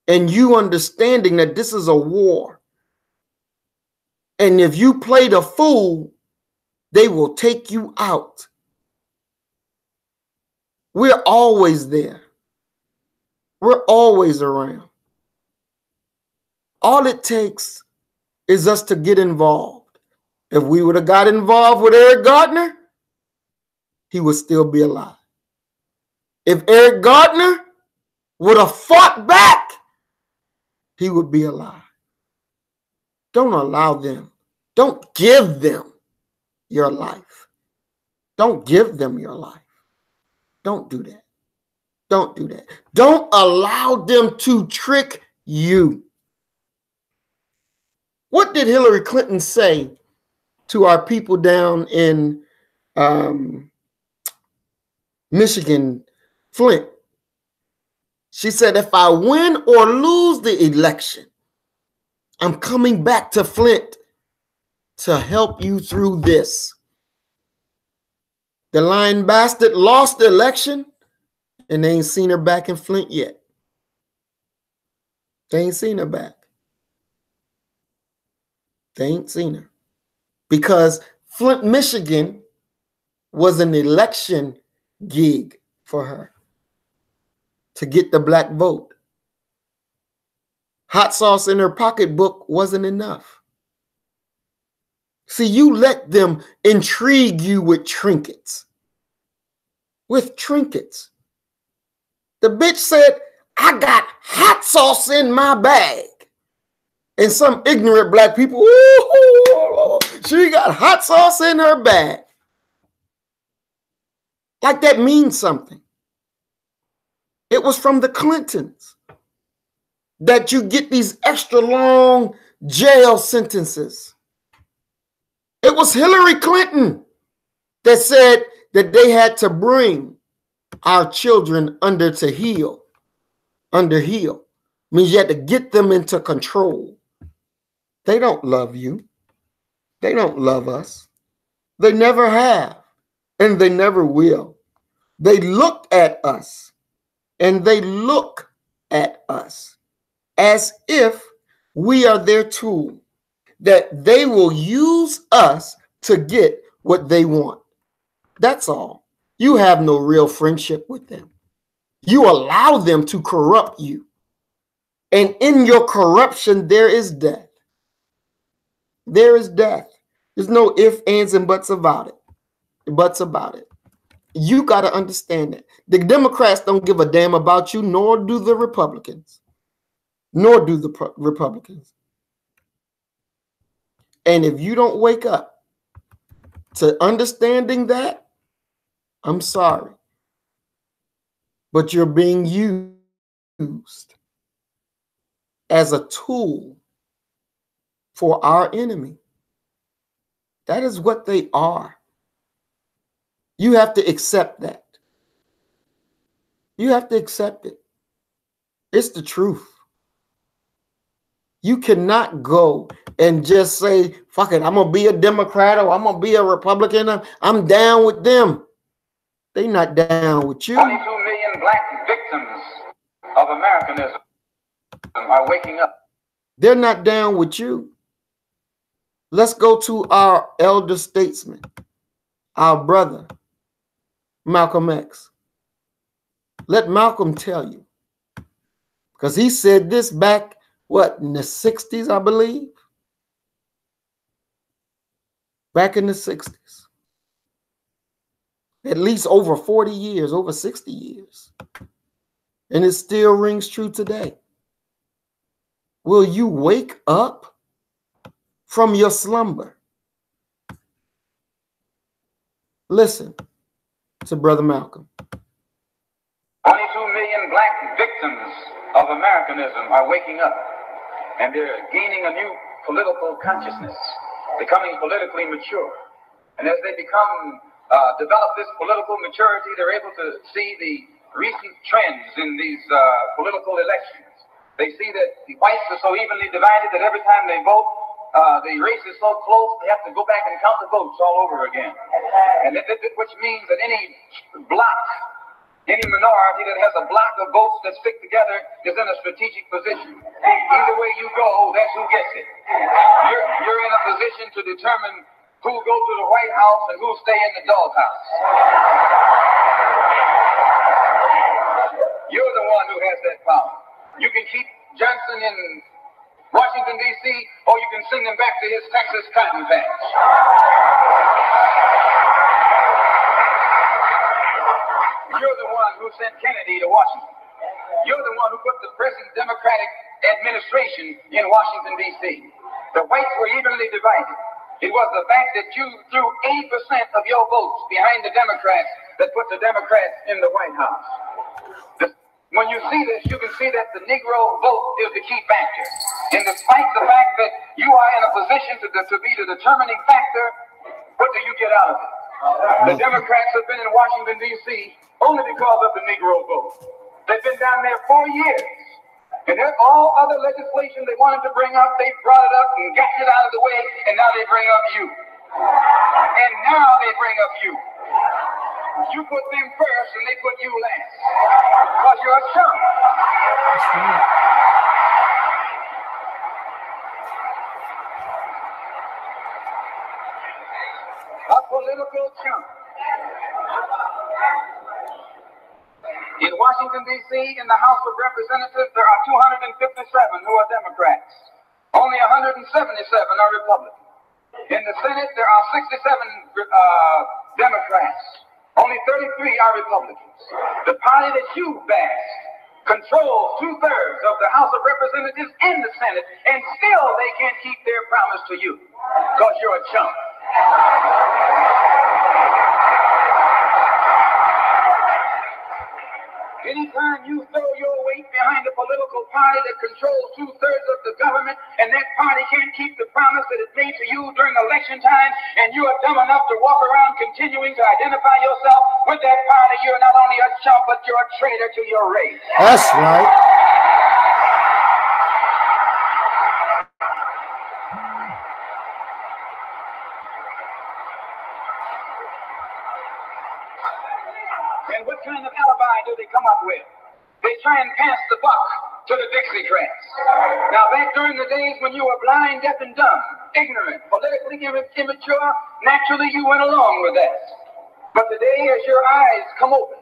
And you understanding that this is a war. And if you play the fool, they will take you out. We're always there. We're always around. All it takes is us to get involved. If we would have got involved with Eric Gardner, he would still be alive. If Eric Gardner would have fought back, he would be alive. Don't allow them. Don't give them your life. Don't give them your life. Don't do that. Don't do that. Don't allow them to trick you. What did Hillary Clinton say to our people down in Michigan, Flint? She said, if I win or lose the election, I'm coming back to Flint to help you through this. The lying bastard lost the election, and they ain't seen her back in Flint yet. They ain't seen her back. They ain't seen her. Because Flint, Michigan was an election gig for her to get the black vote. Hot sauce in her pocketbook wasn't enough. See, you let them intrigue you with trinkets. With trinkets. The bitch said, I got hot sauce in my bag. And some ignorant black people, ooh, she got hot sauce in her bag. Like that means something. It was from the Clintons. that you get these extra long jail sentences. It was Hillary Clinton that said that they had to bring our children under heel. Means you had to get them into control. They don't love you. They don't love us. They never have, and they never will. They look at us, and they look at us as if we are their tool, that they will use us to get what they want. That's all. You have no real friendship with them. You allow them to corrupt you. And in your corruption, there is death. There is death. There's no ifs, ands, and buts about it. You got to understand that. The Democrats don't give a damn about you, nor do the Republicans. And if you don't wake up to understanding that, I'm sorry. But you're being used as a tool for our enemy. That is what they are. You have to accept that. You have to accept it. It's the truth. You cannot go and just say, fuck it, I'm going to be a Democrat or I'm going to be a Republican. I'm down with them. They're not down with you. 22 million black victims of Americanism are waking up. They're not down with you. Let's go to our elder statesman, our brother, Malcolm X. Let Malcolm tell you. Because he said this back, in the 60s, I believe? Back in the 60s. At least over 40 years, over 60 years. And it still rings true today. Will you wake up from your slumber? Listen to Brother Malcolm. 22 million black victims of Americanism are waking up, and they're gaining a new political consciousness, becoming politically mature. And as they develop this political maturity, they're able to see the recent trends in these political elections. They see that the whites are so evenly divided that every time they vote, the race is so close, they have to go back and count the votes all over again. And which means that any block, any minority that has a block of votes that stick together is in a strategic position. Either way you go, that's who gets it. You're in a position to determine who go to the White House and who stay in the doghouse. You're the one who has that power. You can keep Johnson in Washington, D.C., or you can send him back to his Texas cotton patch. You're the one who sent Kennedy to Washington. You're the one who put the present Democratic administration in Washington, D.C. The whites were evenly divided. It was the fact that you threw 80% of your votes behind the Democrats that put the Democrats in the White House. When you see this, you can see that the Negro vote is the key factor. And despite the fact that you are in a position to be the determining factor, what do you get out of it? The Democrats have been in Washington, D.C. only because of the Negro vote. They've been down there 4 years. And all other legislation they wanted to bring up, they brought it up and gotten it out of the way, and now they bring up you. And now they bring up you. You put them first and they put you last. Because you're a chump. A political chump. In Washington, D.C., in the House of Representatives, there are 257 who are Democrats. Only 177 are Republicans. In the Senate, there are 67 Democrats. Only 33 are Republicans. The party that you backed controls 2/3 of the House of Representatives and the Senate, and still they can't keep their promise to you because you're a chump. Anytime you throw your weight behind a political political party that controls 2/3 of the government, and that party can't keep the promise that it made to you during election time, and you are dumb enough to walk around continuing to identify yourself with that party, you're not only a chump, but you're a traitor to your race. That's right. And what kind of alibi do they come up with? They try and pass the buck to the Dixiecrats. Now, back during the days when you were blind, deaf, and dumb, ignorant, politically immature, naturally you went along with that. But today, as your eyes come open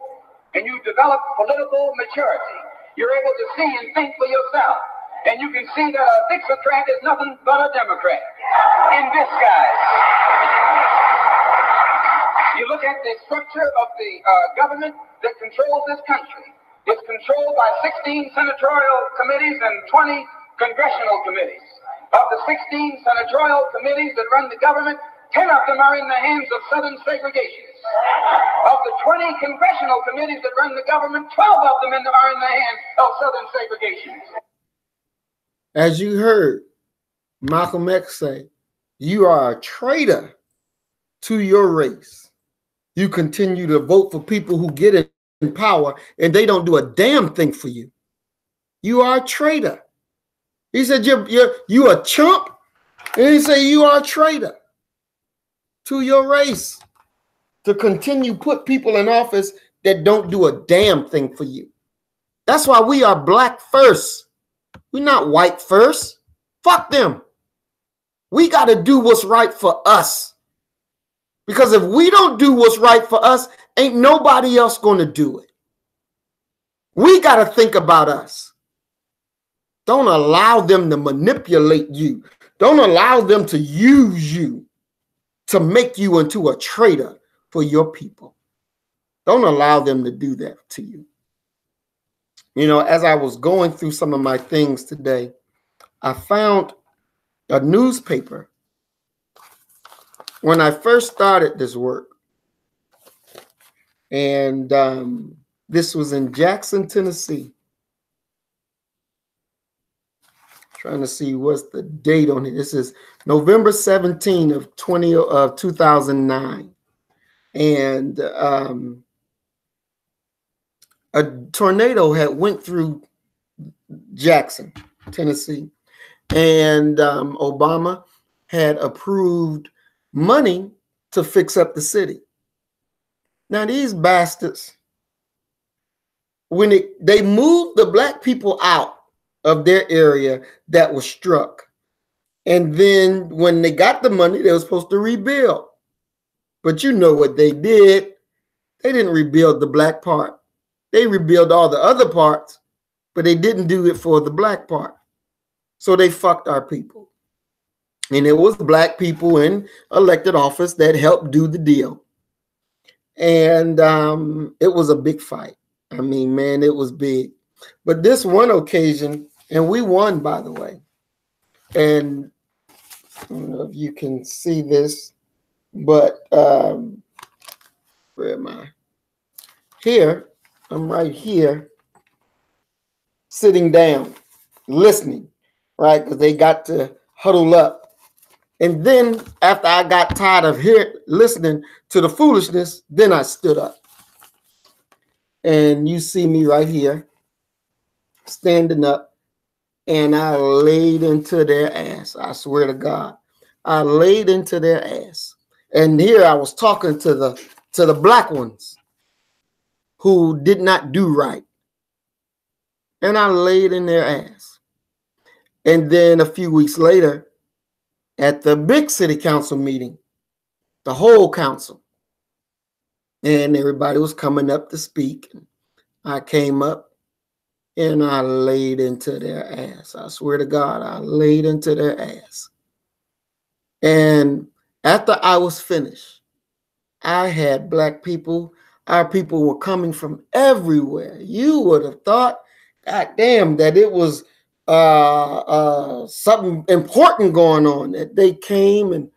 and you develop political maturity, you're able to see and think for yourself. And you can see that a Dixiecrat is nothing but a Democrat in disguise. You look at the structure of the government that controls this country. It's controlled by 16 senatorial committees and 20 congressional committees. Of the 16 senatorial committees that run the government, 10 of them are in the hands of Southern segregationists. Of the 20 congressional committees that run the government, 12 of them are in the hands of Southern segregationists. As you heard Malcolm X say, you are a traitor to your race. You continue to vote for people who get in power and they don't do a damn thing for you. You are a traitor. He said, you a chump. And he said, you are a traitor to your race to continue put people in office that don't do a damn thing for you. That's why we are black first. We're not white first. Fuck them. We got to do what's right for us. Because if we don't do what's right for us, ain't nobody else going to do it. We got to think about us. Don't allow them to manipulate you. Don't allow them to use you to make you into a traitor for your people. Don't allow them to do that to you. You know, as I was going through some of my things today, I found a newspaper when I first started this work. And this was in Jackson, Tennessee. Trying to see what's the date on it. This is November 17 of 2009. And a tornado had went through Jackson, Tennessee. And Obama had approved money to fix up the city. Now these bastards, when they moved the black people out of their area that was struck, and then when they got the money, they were supposed to rebuild. But you know what they did? They didn't rebuild the black part. They rebuilt all the other parts, but they didn't do it for the black part. So they fucked our people. And it was black people in elected office that helped do the deal. And it was a big fight. I mean, man, it was big. But this one occasion, and we won, by the way. And I don't know if you can see this, but where am I? Here, I'm right here, sitting down, listening, right? Because they got to huddle up. And then after I got tired of listening to the foolishness, then I stood up. And you see me right here, standing up, and I laid into their ass. I swear to God, I laid into their ass. And here I was talking to the black ones who did not do right. And I laid in their ass. And then a few weeks later, at the big city council meeting, the whole council, and everybody was coming up to speak. I came up and I laid into their ass. I swear to God, I laid into their ass. And after I was finished, I had black people, our people were coming from everywhere. You would have thought, God damn, that it was something important going on, that they came and,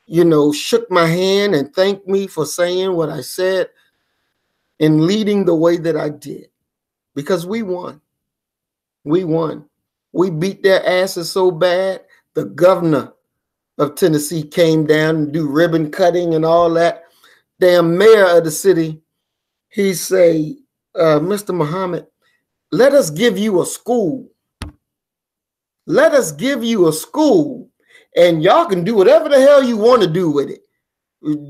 you know, shook my hand and thanked me for saying what I said and leading the way that I did, because we won. We won. We beat their asses so bad, the governor of Tennessee came down and do ribbon cutting and all that. Damn mayor of the city, he say, Mr. Muhammad, let us give you a school. Let us give you a school, and y'all can do whatever the hell you want to do with it.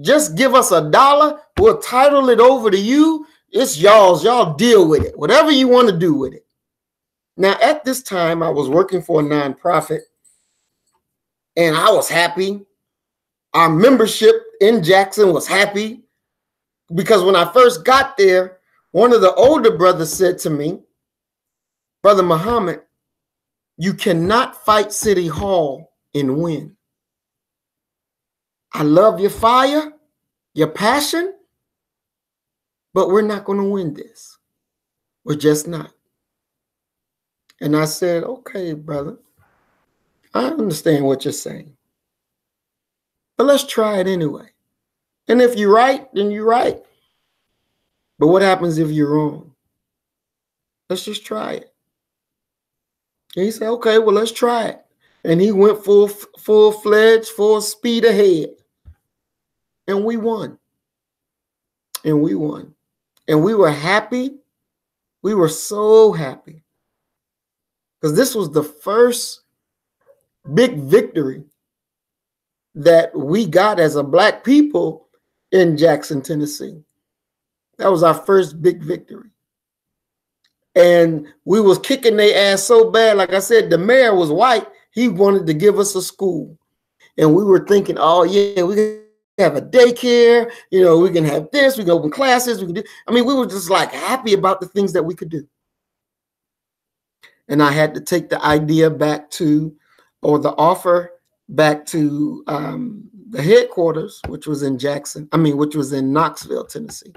Just give us $1. We'll title it over to you. It's y'all's. Y'all deal with it. Whatever you want to do with it. Now, at this time, I was working for a nonprofit, and I was happy. Our membership in Jackson was happy because when I first got there, one of the older brothers said to me, Brother Muhammad, you cannot fight City Hall and win. I love your fire, your passion, but we're not going to win this. We're just not. And I said, okay, brother, I understand what you're saying, but let's try it anyway. And if you're right, then you're right. But what happens if you're wrong? Let's just try it. And he said, okay, well, let's try it. And he went full-fledged, full speed ahead. And we won. And we won. And we were happy. We were so happy. Because this was the first big victory that we got as a Black people in Jackson, Tennessee. That was our first big victory. And we was kicking their ass so bad. Like I said, the mayor was white. He wanted to give us a school. And we were thinking, oh, yeah, we can have a daycare. You know, we can have this. We can open classes. We can do. I mean, we were just like happy about the things that we could do. And I had to take the idea back to, or the offer back to the headquarters, which was in which was in Knoxville, Tennessee.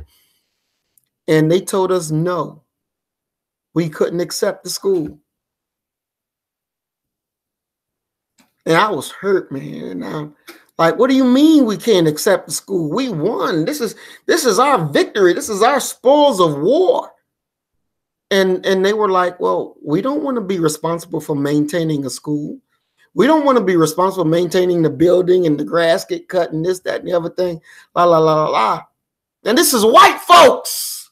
And they told us no, we couldn't accept the school. And I was hurt, man. And I'm like, what do you mean we can't accept the school? We won. This is our victory. This is our spoils of war. And they were like, well, we don't want to be responsible for maintaining a school. We don't want to be responsible for maintaining the building and the grass get cut and this, that, and the other thing. La, la, la, la, la. And this is white folks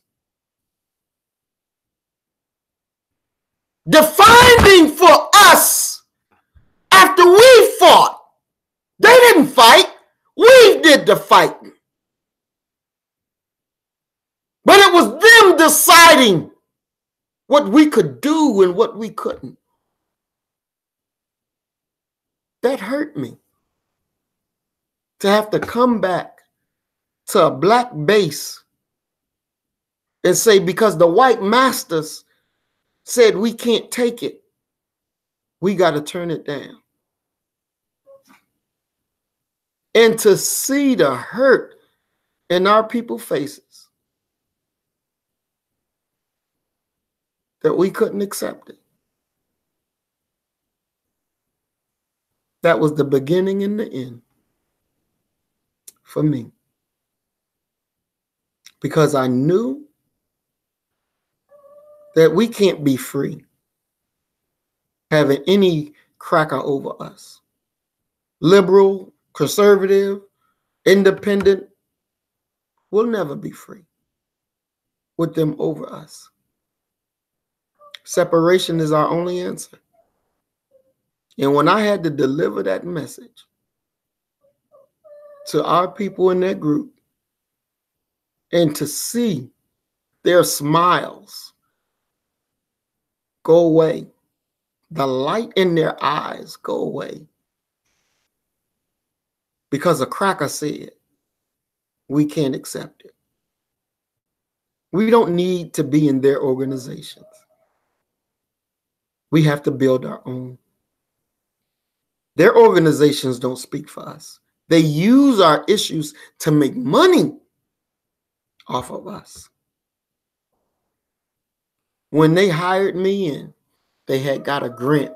defining for us after we fought. They didn't fight. We did the fighting. But it was them deciding what we could do and what we couldn't. That hurt me. To have to come back to a Black base and say, because the white masters said we can't take it, we got to turn it down. And to see the hurt in our people's faces that we couldn't accept it. That was the beginning and the end for me. Because I knew that we can't be free having any cracker over us. Liberal, conservative, independent, we'll never be free with them over us. Separation is our only answer. And when I had to deliver that message to our people in that group and to see their smiles go away, the light in their eyes go away, because a cracker said, we can't accept it. We don't need to be in their organizations. We have to build our own. Their organizations don't speak for us. They use our issues to make money off of us. When they hired me in, they had got a grant.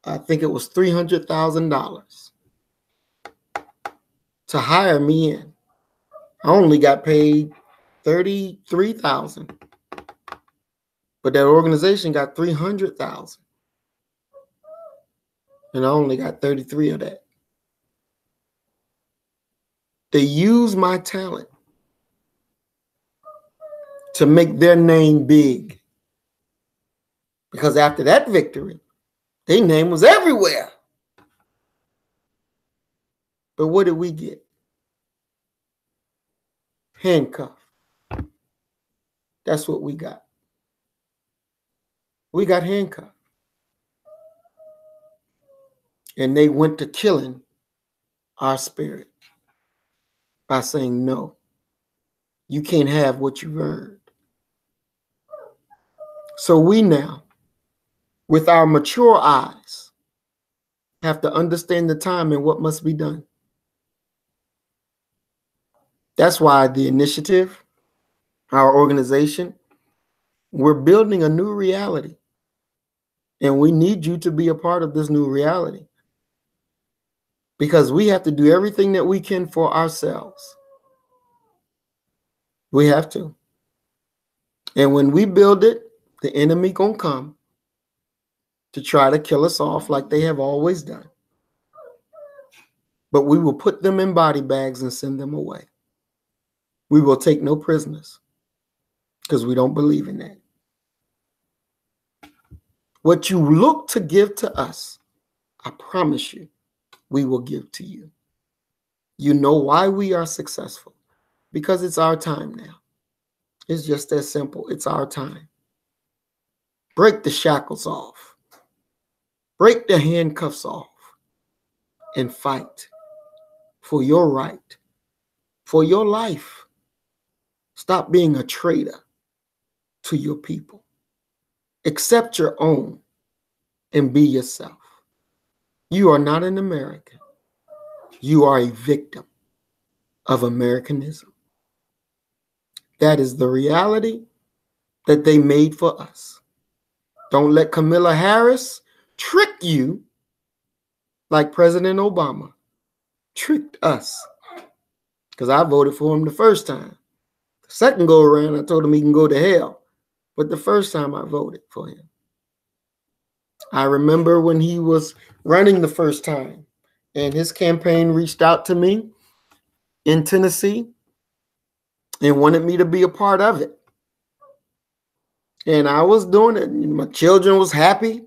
I think it was $300,000 to hire me in. I only got paid $33,000. But that organization got 300,000. And I only got 33 of that. They use my talent to make their name big. Because after that victory, their name was everywhere. But what did we get? Handcuffed. That's what we got. We got handcuffed. And they went to killing our spirit by saying, no, you can't have what you've earned. So we now, with our mature eyes, have to understand the time and what must be done. That's why the initiative, our organization, we're building a new reality. And we need you to be a part of this new reality. Because we have to do everything that we can for ourselves. We have to. And when we build it, the enemy gonna come to try to kill us off like they have always done. But we will put them in body bags and send them away. We will take no prisoners because we don't believe in that. What you look to give to us, I promise you, we will give to you. You know why we are successful? Because it's our time now. It's just that simple. It's our time. Break the shackles off. Break the handcuffs off and fight for your right, for your life. Stop being a traitor to your people. Accept your own and be yourself. You are not an American. You are a victim of Americanism. That is the reality that they made for us. Don't let Kamala Harris trick you like President Obama tricked us. Because I voted for him the first time. The second go around, I told him he can go to hell. But the first time I voted for him. I remember when he was running the first time and his campaign reached out to me in Tennessee and wanted me to be a part of it. And I was doing it. My children was happy.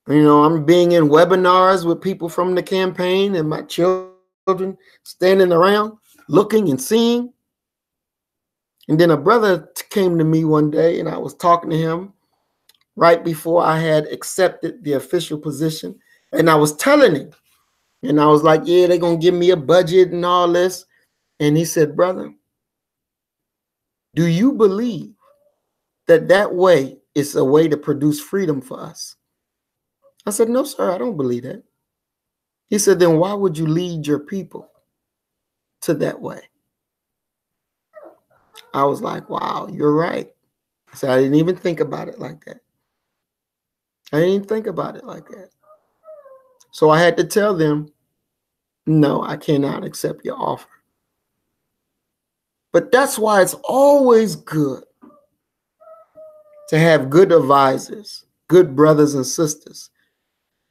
You know, I'm being in webinars with people from the campaign and my children standing around looking and seeing. And then a brother came to me one day and I was talking to him right before I had accepted the official position. And I was telling him, and I was like, yeah, they're going to give me a budget and all this. And he said, brother, do you believe that that way is a way to produce freedom for us? I said, no, sir, I don't believe that. He said, then why would you lead your people to that way? I was like, wow, you're right. I said, I didn't even think about it like that. I didn't even think about it like that. So I had to tell them, no, I cannot accept your offer. But that's why it's always good to have good advisors, good brothers and sisters,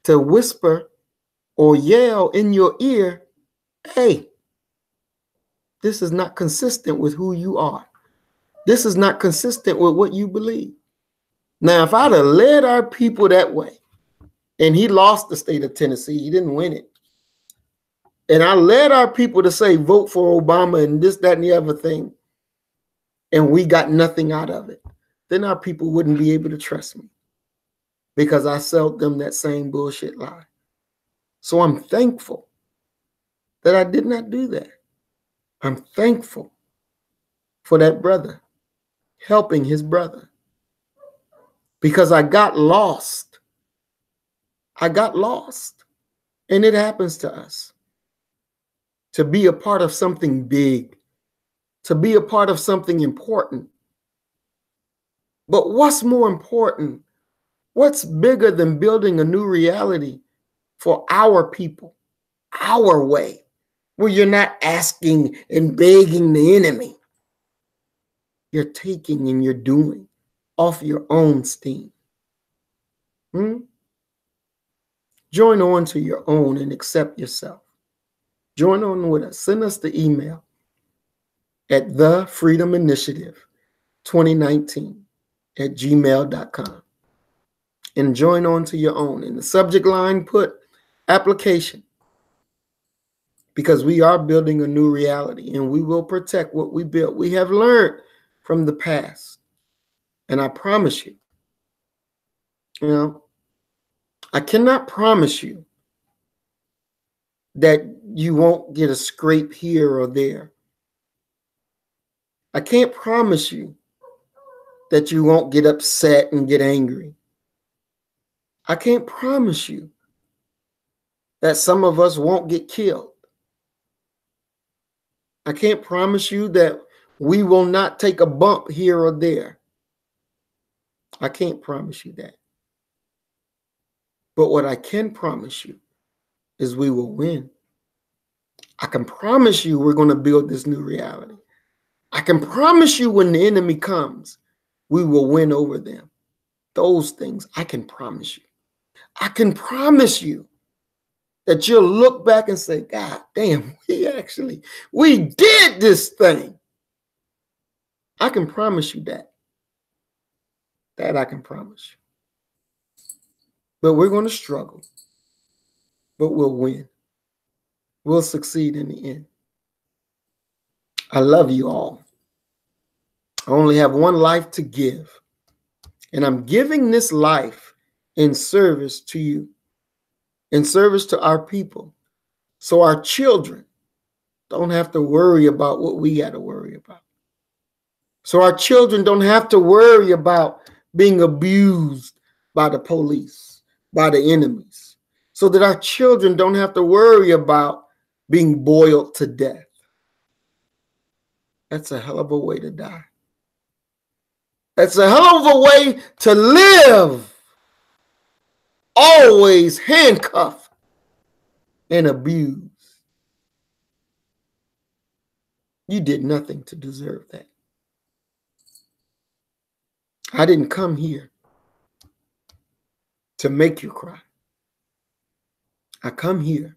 to whisper or yell in your ear, hey, this is not consistent with who you are. This is not consistent with what you believe. Now, if I'd have led our people that way, and he lost the state of Tennessee, he didn't win it. And I led our people to say, vote for Obama and this, that, and the other thing, and we got nothing out of it, then our people wouldn't be able to trust me because I sold them that same bullshit lie. So I'm thankful that I did not do that. I'm thankful for that brother helping his brother because I got lost. I got lost. And it happens to us. To be a part of something big, to be a part of something important. But what's more important? What's bigger than building a new reality for our people, our way, where you're not asking and begging the enemy. You're taking and you're doing. off your own steam. Join on to your own and accept yourself. Join on with us. Send us the email at thefreedominitiative2019@gmail.com and join on to your own. In the subject line, put application, because we are building a new reality and we will protect what we built. We have learned from the past. And I promise you, I cannot promise you that you won't get a scrape here or there. I can't promise you that you won't get upset and get angry. I can't promise you that some of us won't get killed. I can't promise you that we will not take a bump here or there. I can't promise you that. But what I can promise you is we will win. I can promise you we're going to build this new reality. I can promise you when the enemy comes, we will win over them. Those things I can promise you. I can promise you that you'll look back and say, God damn, we did this thing. I can promise you that. That I can promise you. But we're going to struggle. But we'll win. We'll succeed in the end. I love you all. I only have one life to give. And I'm giving this life in service to you, in service to our people. So our children don't have to worry about what we got to worry about. So our children don't have to worry about being abused by the police, by the enemies. So that our children don't have to worry about being boiled to death. That's a hell of a way to die. That's a hell of a way to live. Always handcuffed and abused. You did nothing to deserve that. I didn't come here to make you cry. I come here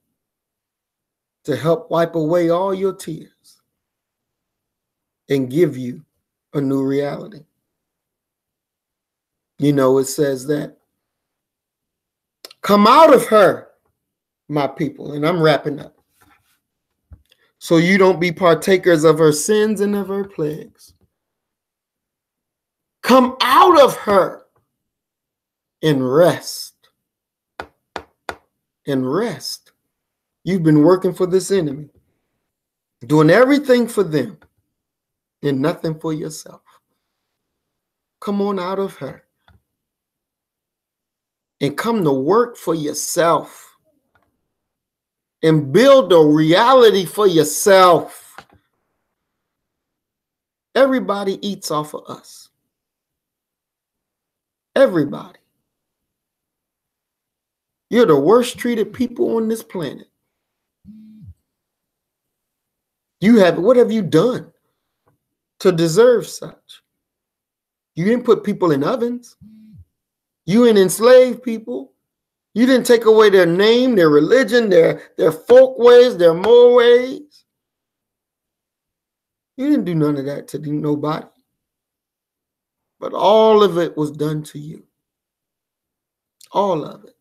to help wipe away all your tears and give you a new reality. You know, it says that, come out of her, my people. And I'm wrapping up. So you don't be partakers of her sins and of her plagues. Come out of her and rest. And rest. You've been working for this enemy, doing everything for them and nothing for yourself. Come on out of her and come to work for yourself and build a reality for yourself. Everybody eats off of us. Everybody. You're the worst treated people on this planet. What have you done to deserve such? You didn't put people in ovens. You didn't enslave people. You didn't take away their name, their religion, their folk ways, their moral ways. You didn't do none of that to nobody. But all of it was done to you. All of it.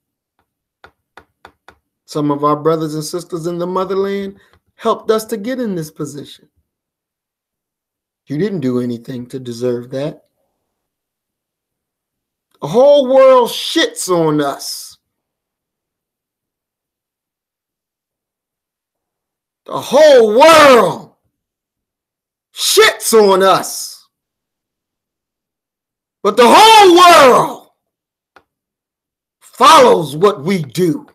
Some of our brothers and sisters in the motherland helped us to get in this position. You didn't do anything to deserve that. The whole world shits on us. The whole world shits on us. But the whole world follows what we do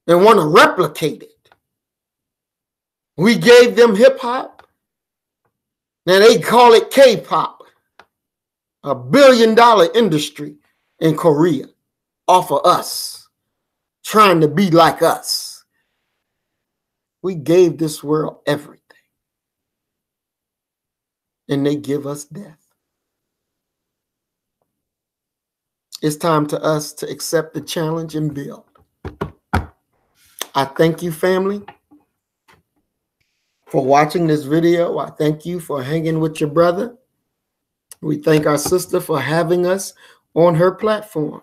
and want to replicate it. We gave them hip hop. Now they call it K-pop. $1 billion industry in Korea off of us, trying to be like us. We gave this world everything. And they give us death. It's time to us to accept the challenge and build. I thank you, family, for watching this video. I thank you for hanging with your brother. We thank our sister for having us on her platform.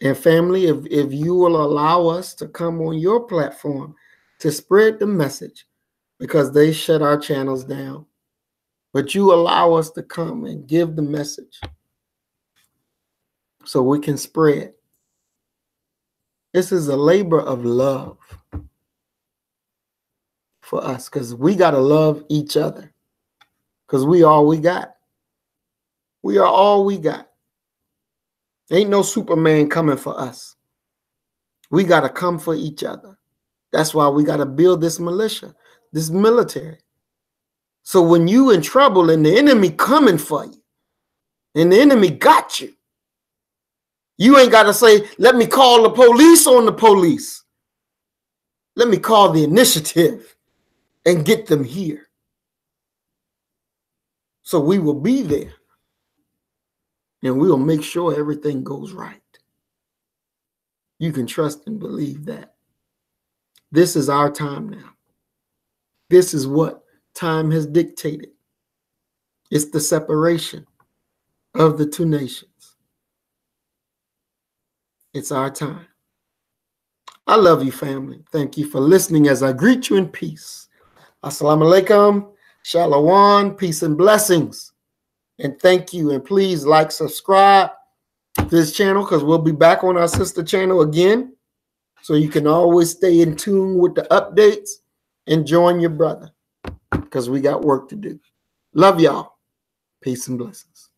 And family, if you will allow us to come on your platform to spread the message, because they shut our channels down, but you allow us to come and give the message so we can spread. This is a labor of love for us, because we got to love each other, because we all we got. We are all we got. Ain't no Superman coming for us. We got to come for each other. That's why we got to build this militia, this military. So when you in trouble and the enemy coming for you, and the enemy got you, you ain't got to say, let me call the police on the police. Let me call the initiative and get them here. So we will be there. And we will make sure everything goes right. You can trust and believe that. This is our time now. This is what time has dictated. It's the separation of the two nations. It's our time. I love you, family. Thank you for listening as I greet you in peace. Assalamu alaikum, shalom, peace and blessings. And thank you. And please like, subscribe to this channel, because we'll be back on our sister channel again. So you can always stay in tune with the updates and join your brother, because we got work to do. Love y'all. Peace and blessings.